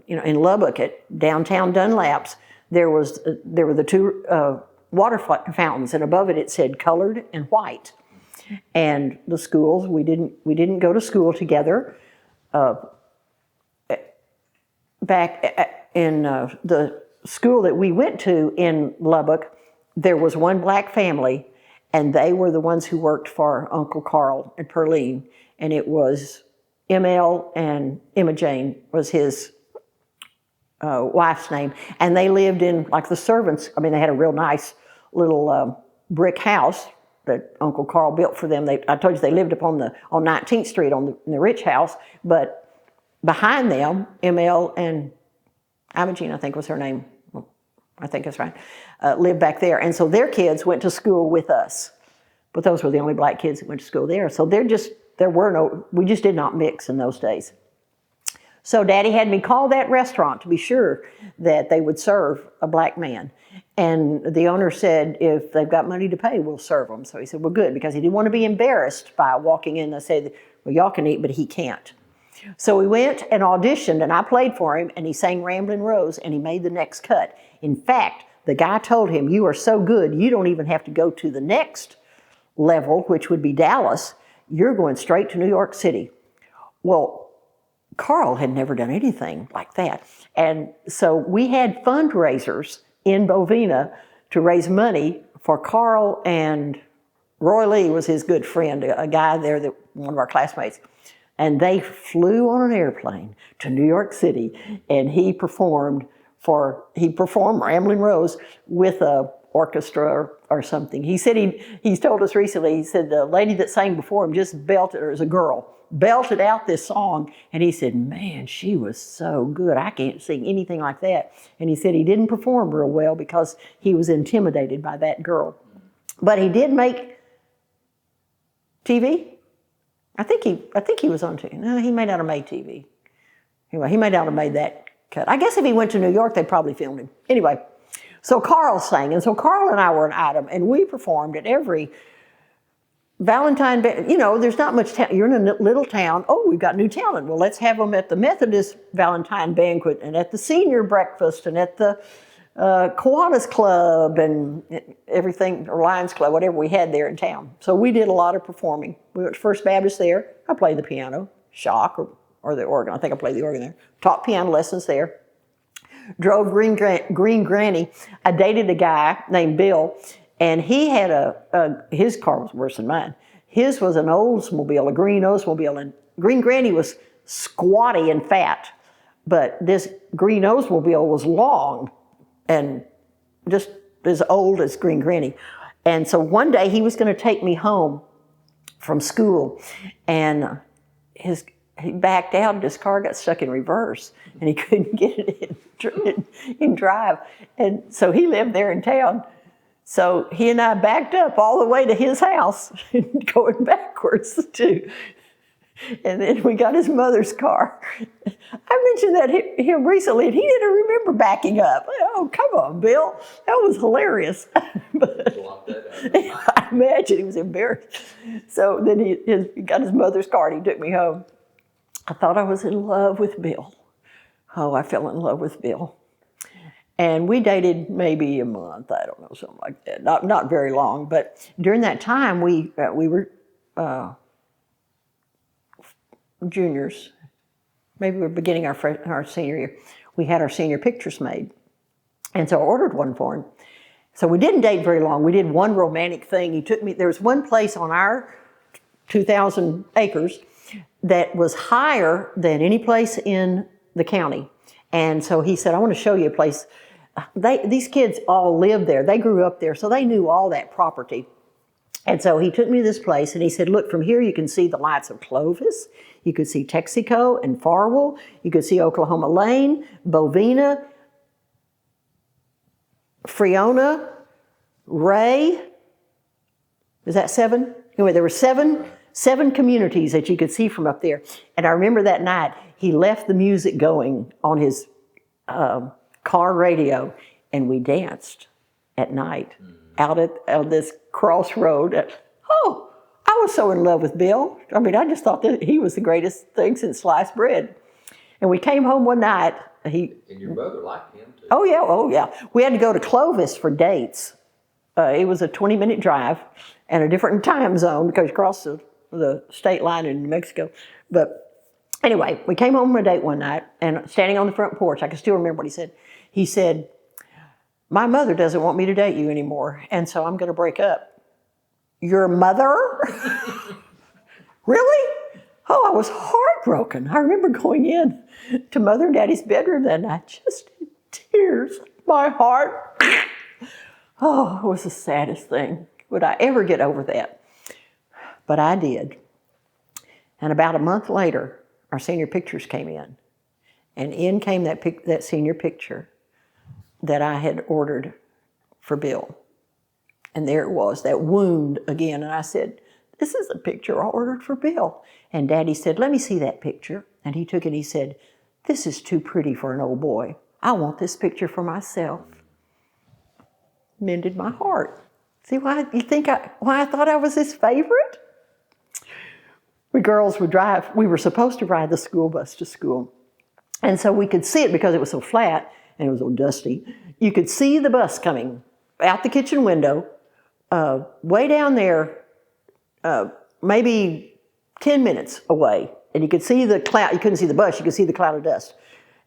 in Lubbock at downtown Dunlap's, there were the 2 water fountains, and above it said colored and white. And the schools, we didn't go to school together. Back in the school that we went to in Lubbock, there was one black family, and they were the ones who worked for Uncle Carl and Pearline, and it was ML and Emma Jane was his wife's name, and they lived in, like, the servants. I mean, they had a real nice little brick house that Uncle Carl built for them. I told you they lived up on 19th Street in the rich house, but behind them, ML and Imogene, I think was her name. I think that's right. Lived back there, and so their kids went to school with us, but those were the only black kids that went to school there. So we just did not mix in those days. So Daddy had me call that restaurant to be sure that they would serve a black man. And the owner said, if they've got money to pay, we'll serve them. So he said, well, good, because he didn't want to be embarrassed by walking in and say, well, y'all can eat, but he can't. So we went and auditioned, and I played for him, and he sang Ramblin' Rose, and he made the next cut. In fact, the guy told him, you are so good, you don't even have to go to the next level, which would be Dallas. You're going straight to New York City. Well, Carl had never done anything like that. And so we had fundraisers in Bovina to raise money for Carl, and Roy Lee was his good friend, a guy there, that one of our classmates. And they flew on an airplane to New York City, and he performed Ramblin' Rose with a orchestra or something. He said he's told us recently, he said the lady that sang before him just belted, or as a girl, belted out this song, and he said, man, she was so good. I can't sing anything like that. And he said he didn't perform real well because he was intimidated by that girl. But he did make TV. I think he was on TV. No, he may not have made TV. Anyway, he may not have made that cut. I guess if he went to New York, they'd probably filmed him. Anyway, so Carl sang, and so Carl and I were an item, and we performed at every Valentine, there's not much town. You're in a little town. Oh, we've got new talent. Well, let's have them at the Methodist Valentine banquet, and at the senior breakfast, and at the Kiwanis Club, and everything, or Lions Club, whatever we had there in town. So we did a lot of performing. We went to First Baptist there. I played the piano, shock, or the organ. I think I played the organ there. Taught piano lessons there. Drove Green Granny. I dated a guy named Bill, and he had his car was worse than mine. His was an Oldsmobile, a green Oldsmobile, and Green Granny was squatty and fat, but this green Oldsmobile was long and just as old as Green Granny. And so one day he was going to take me home from school, and he backed out, and his car got stuck in reverse, and he couldn't get it in drive. And so he lived there in town. So he and I backed up all the way to his house, going backwards too. And then we got his mother's car. I mentioned that him recently, and he didn't remember backing up. Oh, come on, Bill. That was hilarious. But I imagine he was embarrassed. So then he got his mother's car, and he took me home. I thought I was in love with Bill. Oh, I fell in love with Bill. And we dated maybe a month, I don't know, something like that. Not very long, but during that time we were juniors. Maybe we were beginning our senior year. We had our senior pictures made, and so I ordered one for him. So we didn't date very long. We did one romantic thing. He took me. There was one place on our 2,000 acres that was higher than any place in the county. And so he said, I want to show you a place. These kids all lived there. They grew up there, so they knew all that property. And so he took me to this place, and he said, look, from here you can see the lights of Clovis. You could see Texaco and Farwell. You could see Oklahoma Lane, Bovina, Friona, Ray. Is that 7? Anyway, there were seven communities that you could see from up there. And I remember that night, he left the music going on his car radio, and we danced at night out at this crossroad. Oh, I was so in love with Bill. I mean, I just thought that he was the greatest thing since sliced bread. And we came home one night. And your brother liked him too. Oh yeah. We had to go to Clovis for dates. It was a 20-minute drive and a different time zone because you crossed the state line in New Mexico. But anyway, we came home from a date one night, and standing on the front porch, I can still remember what he said. He said, my mother doesn't want me to date you anymore, and so I'm going to break up. Your mother? Really? Oh, I was heartbroken. I remember going in to Mother and Daddy's bedroom that night, just in tears. My heart. Oh, it was the saddest thing. Would I ever get over that? But I did. And about a month later, our senior pictures came in. And in came that senior picture that I had ordered for Bill. And there it was, that wound again. And I said, this is a picture I ordered for Bill. And Daddy said, let me see that picture. And he took it and he said, this is too pretty for an old boy. I want this picture for myself. Mended my heart. See why you think why I thought I was his favorite? We girls would drive, we were supposed to ride the school bus to school. And so we could see it because it was so flat and it was so dusty. You could see the bus coming out the kitchen window, way down there, maybe 10 minutes away. And you could see the cloud, you couldn't see the bus, you could see the cloud of dust.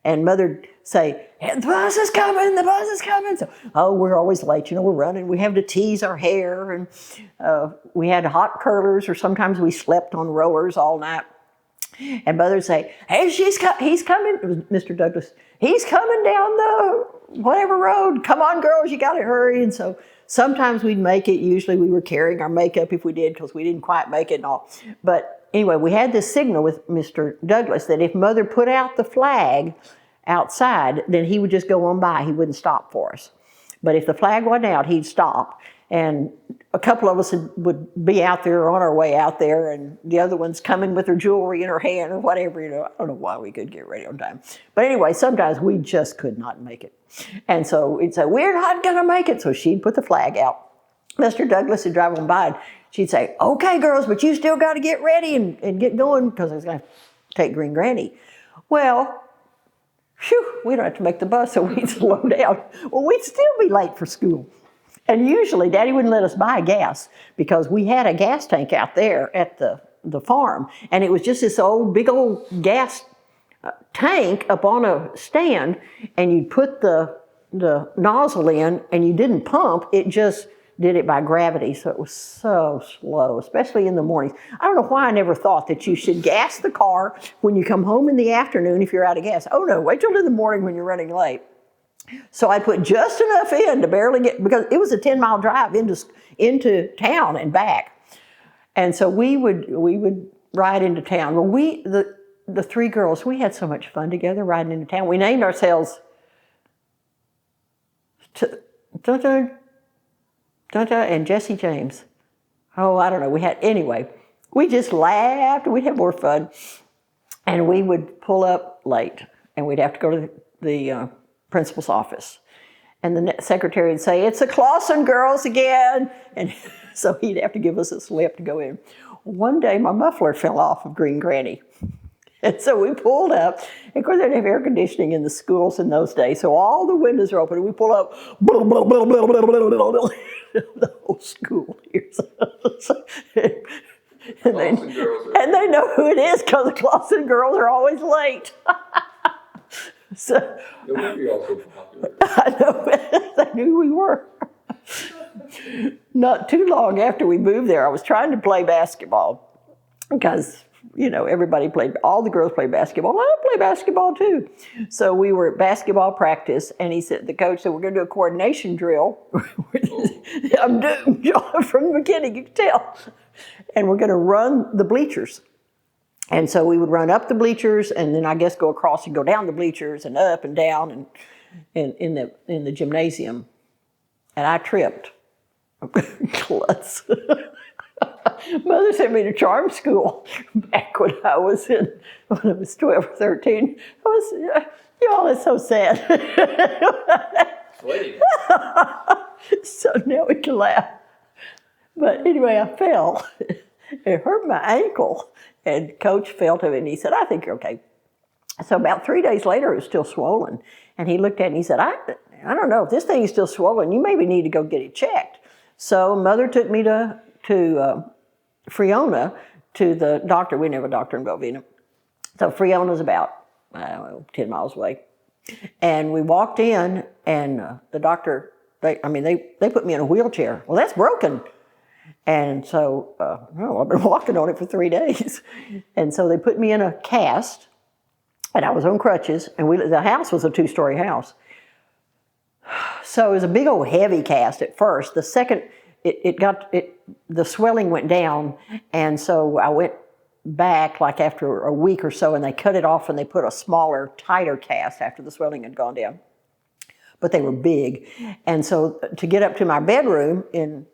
And Mother'd say, hey, the bus is coming, the bus is coming. So, oh, we're always late, we're running. We have to tease our hair, and we had hot curlers, or sometimes we slept on rollers all night. And Mother'd say, hey, he's coming. It was Mr. Douglas. He's coming down the whatever road. Come on, girls, you got to hurry. And so sometimes we'd make it. Usually we were carrying our makeup if we did, because we didn't quite make it and all. But anyway, we had this signal with Mr. Douglas that if Mother put out the flag outside, then he would just go on by. He wouldn't stop for us. But if the flag wasn't out, he'd stop. And a couple of us would be out there on our way out there, and the other one's coming with her jewelry in her hand or whatever. I don't know why we could get ready on time. But anyway, sometimes we just could not make it. And so we'd say, we're not going to make it. So she'd put the flag out. Mr. Douglas would drive on by, and she'd say, okay, girls, but you still got to get ready and get going, because I was going to take Green Granny. Well, phew, we don't have to make the bus, so we'd slow down. Well, we'd still be late for school. And usually Daddy wouldn't let us buy gas, because we had a gas tank out there at the farm. And it was just this big old gas tank up on a stand, and you'd put the nozzle in, and you didn't pump, it just did it by gravity. So it was so slow, especially in the mornings. I don't know why I never thought that you should gas the car when you come home in the afternoon if you're out of gas. Oh no, wait till in the morning when you're running late. So I put just enough in to barely get, because it was a 10-mile drive into town and back. And so we would ride into town. Well, the three girls, we had so much fun together riding into town. We named ourselves Dun-Dun and Jesse James. Oh, I don't know. Anyway, we just laughed. We'd have more fun. And we would pull up late, and we'd have to go to the principal's office. And the secretary would say, it's the Clawson girls again. And so he'd have to give us a slip to go in. One day my muffler fell off of Green Granny. And so we pulled up. And of course, they didn't have air conditioning in the schools in those days. So all the windows are open. And we pull up, blah, blah, blah, blah, blah, blah, blah, blah, the whole school hears us. And they know who it is, because the Clawson girls are always late. So, No wonder you're all so popular. I know, they knew we were. Not too long after we moved there, I was trying to play basketball, because, everybody all the girls played basketball. I play basketball too. So we were at basketball practice, and the coach said, we're going to do a coordination drill. I'm doomed from the beginning, you can tell. And we're going to run the bleachers. And so we would run up the bleachers, and then I guess go across and go down the bleachers and up and down and in the gymnasium. And I tripped. Klutz. Mother sent me to charm school back when I was 12 or 13. Y'all, it's so sad. Sweaty. So now we can laugh. But anyway, I fell. It hurt my ankle. And Coach felt of it, and he said, I think you're okay. So about 3 days later, it was still swollen. And he looked at it and he said, I don't know, if this thing is still swollen, you maybe need to go get it checked. So Mother took me to Friona, to the doctor. We didn't have a doctor in Belvina. So Friona's about, 10 miles away. And we walked in, and the doctor, they put me in a wheelchair. Well, that's broken. And so, I've been walking on it for 3 days. And so they put me in a cast, and I was on crutches, and the house was a 2-story house. So it was a big old heavy cast at first. The second, the swelling went down, and so I went back like after a week or so, and they cut it off, and they put a smaller, tighter cast after the swelling had gone down. But they were big. And so to get up to my bedroom in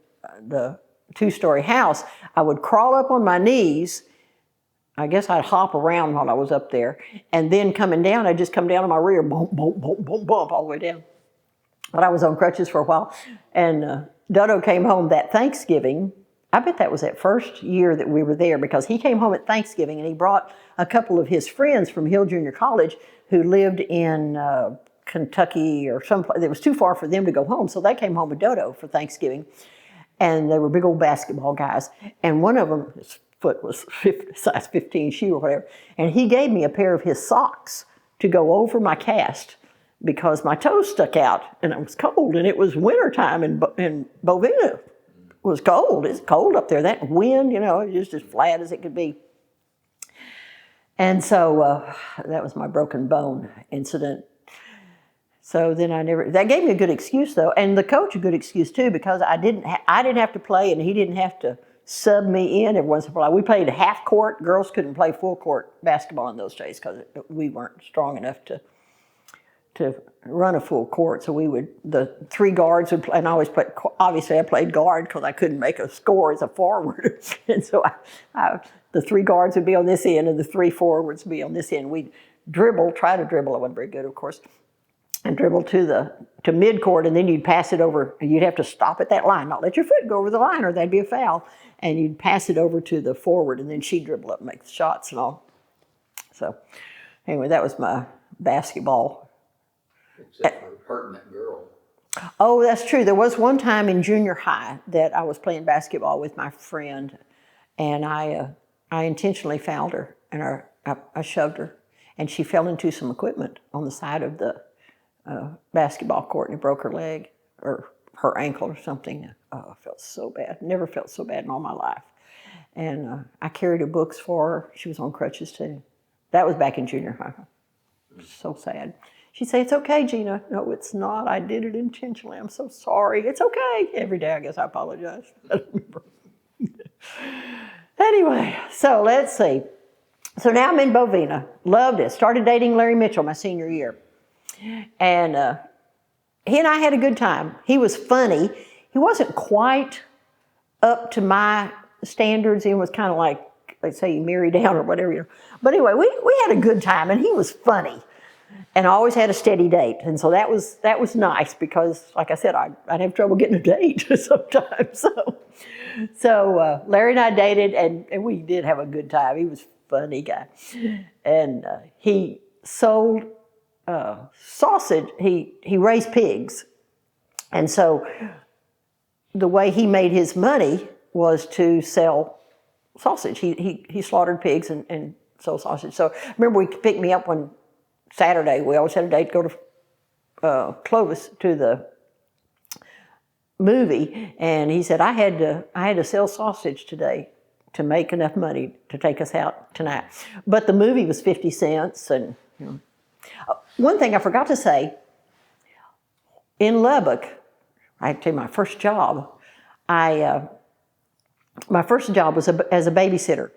the 2-story house, I would crawl up on my knees I guess I'd hop around while I was up there. And then coming down, I'd just come down on my rear, bump, bump, bump, bump, bump, all the way down. But I was on crutches for a while. And Dodo came home that Thanksgiving. I bet that was that first year that we were there, because he came home at Thanksgiving and he brought a couple of his friends from Hill Junior College who lived in Kentucky or someplace. It was too far for them to go home. So they came home with Dodo for Thanksgiving. And they were big old basketball guys. And one of them, his foot was size 15 shoe or whatever. And he gave me a pair of his socks to go over my cast because my toes stuck out and it was cold and it was wintertime in Bovina. It was cold. It's cold up there. That wind, it was just as flat as it could be. And so that was my broken bone incident. So then that gave me a good excuse though, and the coach a good excuse too, because I didn't have to play and he didn't have to sub me in every once in a while. We played half court. Girls couldn't play full court basketball in those days because we weren't strong enough to run a full court. So the three guards would play, and obviously I played guard because I couldn't make a score as a forward. And so the three guards would be on this end and the three forwards would be on this end. We'd try to dribble. I wasn't very good, of course. And dribble to midcourt, and then you'd pass it over. You'd have to stop at that line, not let your foot go over the line, or that'd be a foul. And you'd pass it over to the forward, and then she'd dribble up and make the shots and all. So, anyway, that was my basketball. Except for hurting that girl. Oh, that's true. There was one time in junior high that I was playing basketball with my friend, and I intentionally fouled her, and I shoved her, and she fell into some equipment on the side of the basketball court, and it broke her leg or her ankle or something. Oh, I felt so bad. Never felt so bad in all my life. And I carried her books for her. She was on crutches too. That was back in junior high. So sad. She'd say, "It's okay, Gina." "No, it's not. I did it intentionally. I'm so sorry." "It's okay." Every day, I guess I apologize. I don't remember. Anyway, so let's see. So now I'm in Bovina. Loved it. Started dating Larry Mitchell my senior year. And he and I had a good time. He was funny. He wasn't quite up to my standards. He was kind of like, let's say, Mary Down or whatever. But anyway, we had a good time, and he was funny. And I always had a steady date. And so that was nice because, like I said, I'd have trouble getting a date sometimes. So Larry and I dated, and we did have a good time. He was a funny guy. And he sold sausage. He raised pigs, and so the way he made his money was to sell sausage. He slaughtered pigs and sold sausage. So I remember he picked me up one Saturday. We always had a date to go to Clovis to the movie, and he said I had to sell sausage today to make enough money to take us out tonight. But the movie was 50 cents, and one thing I forgot to say, in Lubbock, I had to tell you my first job. My first job was as a babysitter,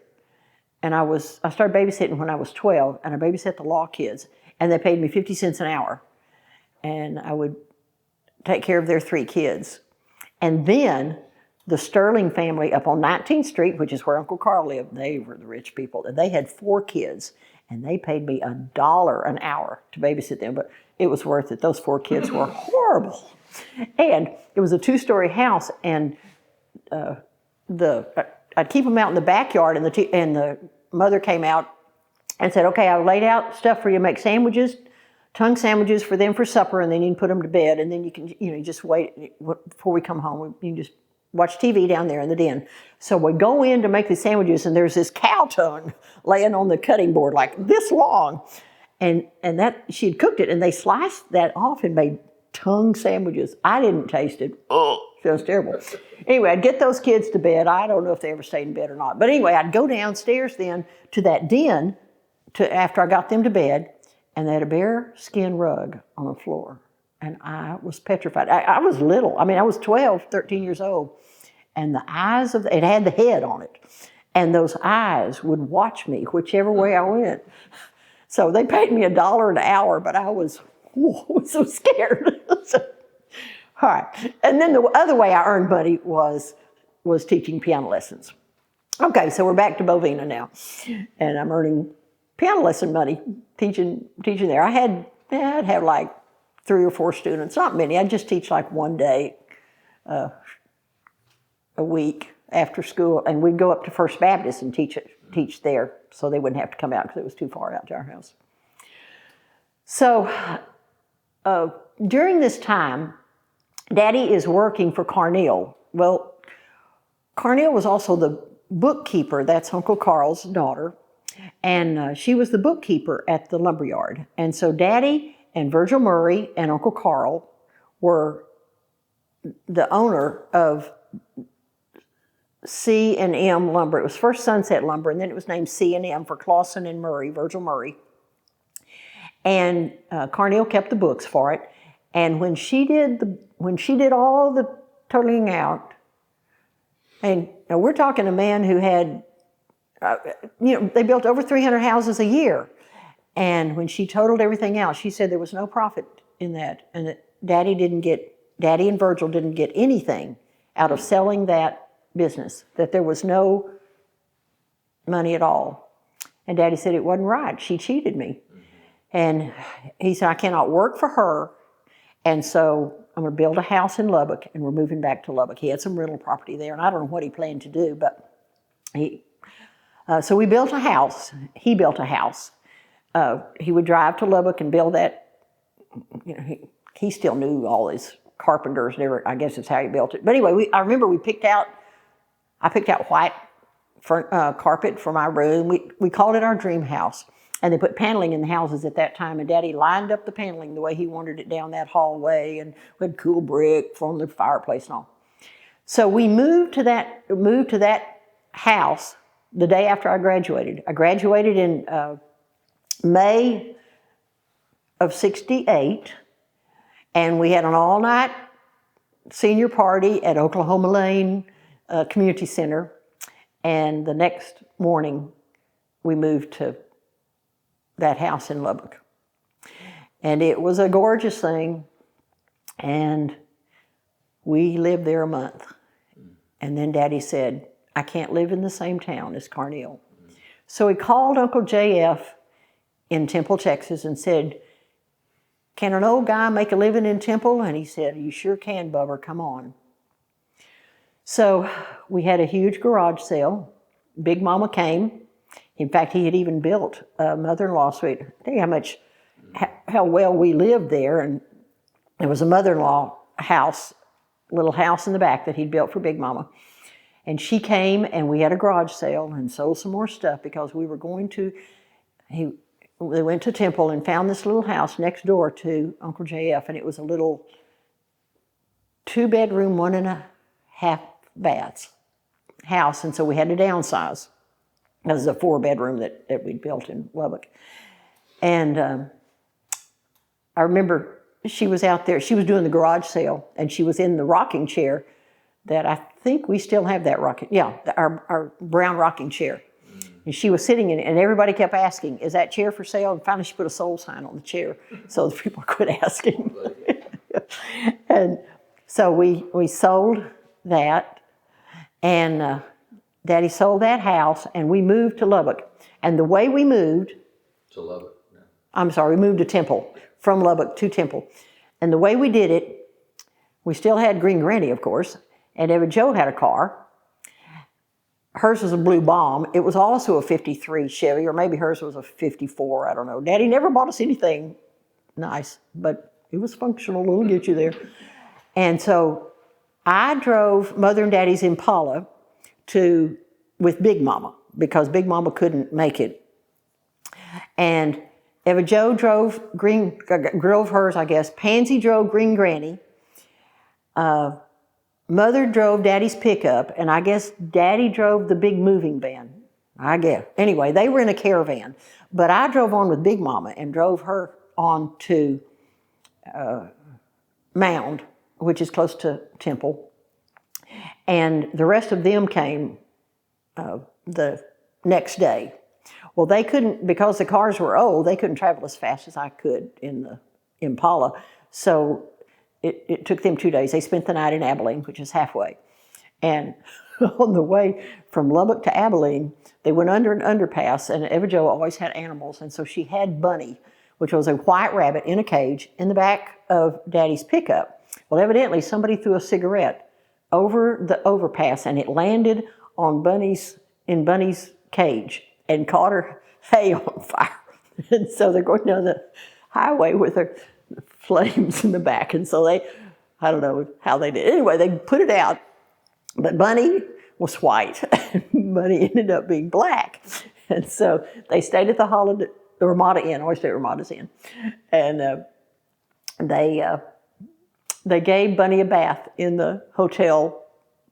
and I started babysitting when I was 12, and I babysat the law kids, and they paid me 50 cents an hour, and I would take care of their 3 kids. And then the Sterling family up on 19th Street, which is where Uncle Carl lived, they were the rich people, and they had 4 kids. And they paid me $1 an hour to babysit them, but it was worth it. Those 4 kids were horrible. And it was a 2-story house, and I'd keep them out in the backyard, and the mother came out and said, "Okay, I've laid out stuff for you to make sandwiches, tongue sandwiches for them for supper, and then you can put them to bed, and then you can, just wait before we come home. You can just watch TV down there in the den." So we go in to make the sandwiches, and there's this cow tongue laying on the cutting board like this long. And that she'd cooked it, and they sliced that off and made tongue sandwiches. I didn't taste it. Oh, sounds terrible. Anyway, I'd get those kids to bed. I don't know if they ever stayed in bed or not. But anyway, I'd go downstairs then to that den after I got them to bed, and they had a bear skin rug on the floor. And I was petrified. I was little. I mean, I was 12, 13 years old. And the eyes it had the head on it. And those eyes would watch me whichever way I went. So they paid me $1 an hour, but I was so scared. All right. And then the other way I earned money was teaching piano lessons. Okay, so we're back to Bovina now, and I'm earning piano lesson money teaching there. I'd have like 3 or 4 students, not many. I'd just teach like one day a week after school, and we'd go up to First Baptist and teach there, so they wouldn't have to come out because it was too far out to our house. So during this time, Daddy is working for Carneal. Well, Carneal was also the bookkeeper. That's Uncle Carl's daughter. And she was the bookkeeper at the lumberyard. And so Daddy and Virgil Murray and Uncle Carl were the owner of C&M Lumber. It was first Sunset Lumber, and then it was named C&M for Clawson and Murray, Virgil Murray. And Carneal kept the books for it. And when she did all the totaling out, and now we're talking a man who had, they built over 300 houses a year. And when she totaled everything out, she said there was no profit in that, and that Daddy and Virgil didn't get anything out of selling that business, that there was no money at all. And Daddy said it wasn't right. She cheated me. And he said, I cannot work for her, and so I'm going to build a house in Lubbock, and we're moving back to Lubbock. He had some rental property there, and I don't know what he planned to do, but so we built a house. He built a house. He would drive to Lubbock and build that. He still knew all his carpenters. I guess that's how he built it. But anyway, I remember I picked out white carpet for my room. We called it our dream house. And they put paneling in the houses at that time, and Daddy lined up the paneling the way he wanted it down that hallway, and we had cool brick from the fireplace and all. So we moved to that house the day after I graduated. I graduated in May of '68, and we had an all-night senior party at Oklahoma Lane Community Center, and the next morning we moved to that house in Lubbock. And it was a gorgeous thing, and we lived there a month. And then Daddy said, I can't live in the same town as Carneal. So he called Uncle JF in Temple, Texas, and said, can an old guy make a living in Temple? And he said, you sure can, Bubber, come on. So we had a huge garage sale. Big Mama came. In fact, he had even built a mother-in-law suite. I tell you how well we lived there. And there was a mother-in-law house, little house in the back that he'd built for Big Mama. And she came, and we had a garage sale and sold some more stuff because we were going to, they went to Temple and found this little house next door to Uncle JF, and it was a little 2-bedroom, 1.5 baths house, and so we had to downsize. That was a 4-bedroom that we'd built in Lubbock. And I remember she was out there, she was doing the garage sale, and she was in the rocking chair that I think we still have that our brown rocking chair. And she was sitting in it, and everybody kept asking, is that chair for sale? And finally she put a sold sign on the chair so the people quit asking. And so we sold that, and Daddy sold that house, and we moved to Lubbock. And the way we moved... To Lubbock, no. I'm sorry, we moved to Temple, from Lubbock to Temple. And the way we did it, we still had Green Granny, of course, and Eva Jo had a car. Hers was a Blue Bomb. It was also a 53 Chevy, or maybe hers was a 54, I don't know. Daddy never bought us anything nice, but it was functional. It'll get you there. And so I drove Mother and Daddy's Impala with Big Mama, because Big Mama couldn't make it. And Eva Jo drove hers, I guess. Pansy drove Green Granny. Mother drove Daddy's pickup, and I guess Daddy drove the big moving van, I guess. Anyway, they were in a caravan. But I drove on with Big Mama and drove her on to Mound, which is close to Temple. And the rest of them came the next day. Well, they couldn't, because the cars were old, they couldn't travel as fast as I could in the Impala. So it took them 2 days. They spent the night in Abilene, which is halfway. And on the way from Lubbock to Abilene, they went under an underpass, and Eva Jo always had animals, and so she had Bunny, which was a white rabbit in a cage in the back of Daddy's pickup. Well, evidently somebody threw a cigarette over the overpass, and it landed on Bunny's cage and caught her hay on fire. And so they're going down the highway with their flames in the back, and so I don't know how they did. Anyway, they put it out. But Bunny was white. Bunny ended up being black. And so they stayed at the Ramada Inn. I always say Ramada's Inn. And they gave Bunny a bath in the hotel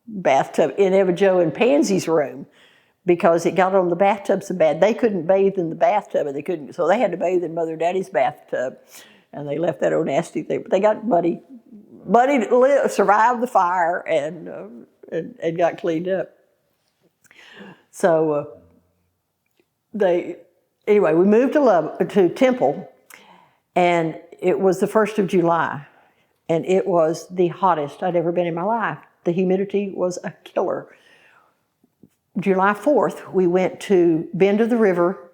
bathtub in Eva Jo and Pansy's room because it got on the bathtub so bad. They couldn't bathe in the bathtub, and so they had to bathe in Mother and Daddy's bathtub. And they left that old nasty thing. But they got Bunny. Bunny survived the fire and got cleaned up. So anyway, we moved to Temple, and it was the 1st of July, and it was the hottest I'd ever been in my life. The humidity was a killer. July 4th, we went to Bend of the River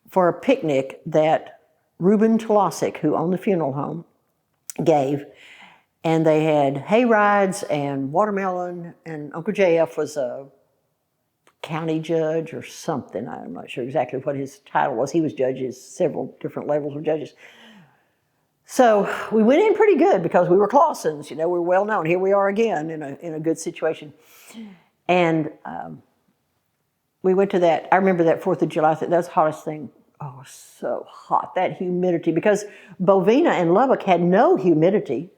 for a picnic that Reuben Tolosik, who owned the funeral home, gave. And they had hay rides and watermelon, and Uncle JF was a county judge or something. I'm not sure exactly what his title was. He was judges, several different levels of judges. So we went in pretty good because we were Clawsons, we were well known. Here we are again in a good situation. And we went to that. I remember that 4th of July. That was the hottest thing. Oh, so hot, that humidity. Because Bovina and Lubbock had no humidity.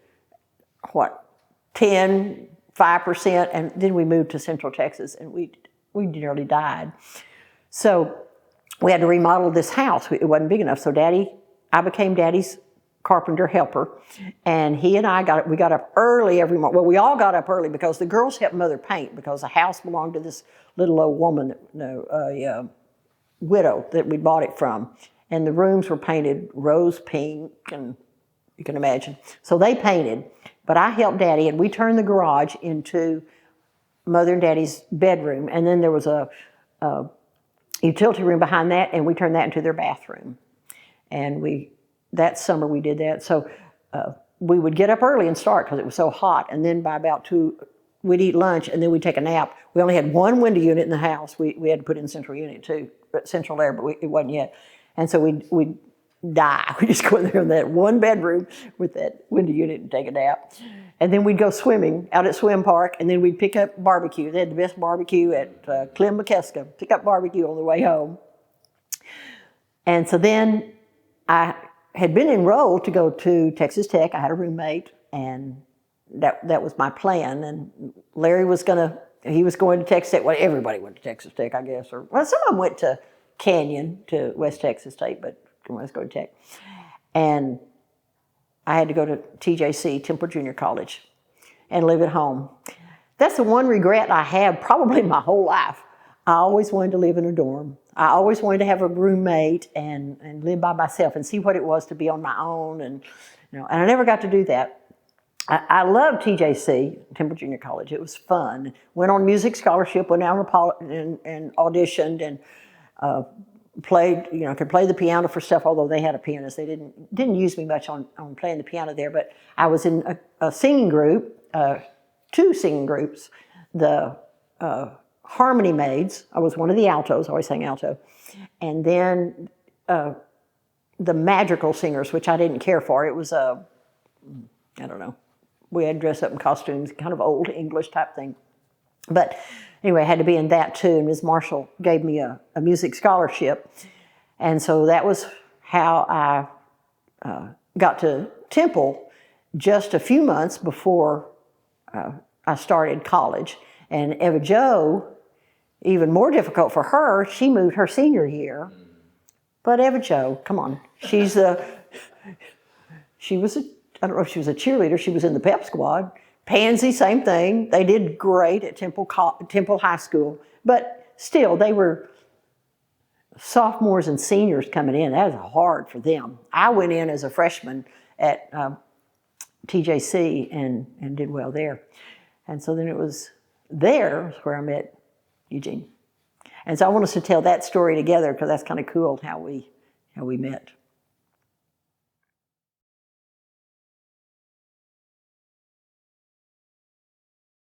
5%, and then we moved to Central Texas, and we nearly died. So we had to remodel this house. It wasn't big enough, so I became Daddy's carpenter helper, and he and I got up early every morning. Well, we all got up early because the girls helped Mother paint because the house belonged to this little old woman, a widow that we bought it from, and the rooms were painted rose pink, and you can imagine. So they painted. But I helped Daddy, and we turned the garage into Mother and Daddy's bedroom. And then there was a utility room behind that, and we turned that into their bathroom. And that summer we did that. So we would get up early and start because it was so hot. And then by about 2, we'd eat lunch, and then we'd take a nap. We only had one window unit in the house. We had to put in central unit too, central air, but it wasn't yet. And so we'd die. We just go in there in that one bedroom with that window unit and take a nap. And then we'd go swimming out at Swim Park, and then we'd pick up barbecue. They had the best barbecue at Clem McKeska. Pick up barbecue on the way home. And so then I had been enrolled to go to Texas Tech. I had a roommate, and that was my plan. And Larry was going to Texas Tech. Well, everybody went to Texas Tech, I guess. Some of them went to Canyon, to West Texas State, but let's go to Tech. And I had to go to TJC, Temple Junior College, and live at home. That's the one regret I have probably my whole life. I always wanted to live in a dorm. I always wanted to have a roommate and live by myself and see what it was to be on my own. And I never got to do that. I loved TJC, Temple Junior College. It was fun. Went on music scholarship, went out and auditioned, and played, could play the piano for stuff, although they had a pianist. They didn't use me much on playing the piano there, but I was in a singing group, 2 singing groups, the Harmony Maids. I was one of the altos, I always sang alto, and then the Madrigal Singers, which I didn't care for. It was I don't know, we had to dress up in costumes, kind of old English type thing. But anyway, I had to be in that too, and Ms. Marshall gave me a music scholarship. And so that was how I got to Temple just a few months before I started college. And Eva Jo, even more difficult for her, she moved her senior year. But Eva Jo, come on, she was I don't know if she was a cheerleader, she was in the pep squad. Pansy, same thing. They did great at Temple High School, but still, they were sophomores and seniors coming in. That was hard for them. I went in as a freshman at TJC and did well there. And so then it was There is where I met Eugene. And so I want us to tell that story together because that's kind of cool how we met.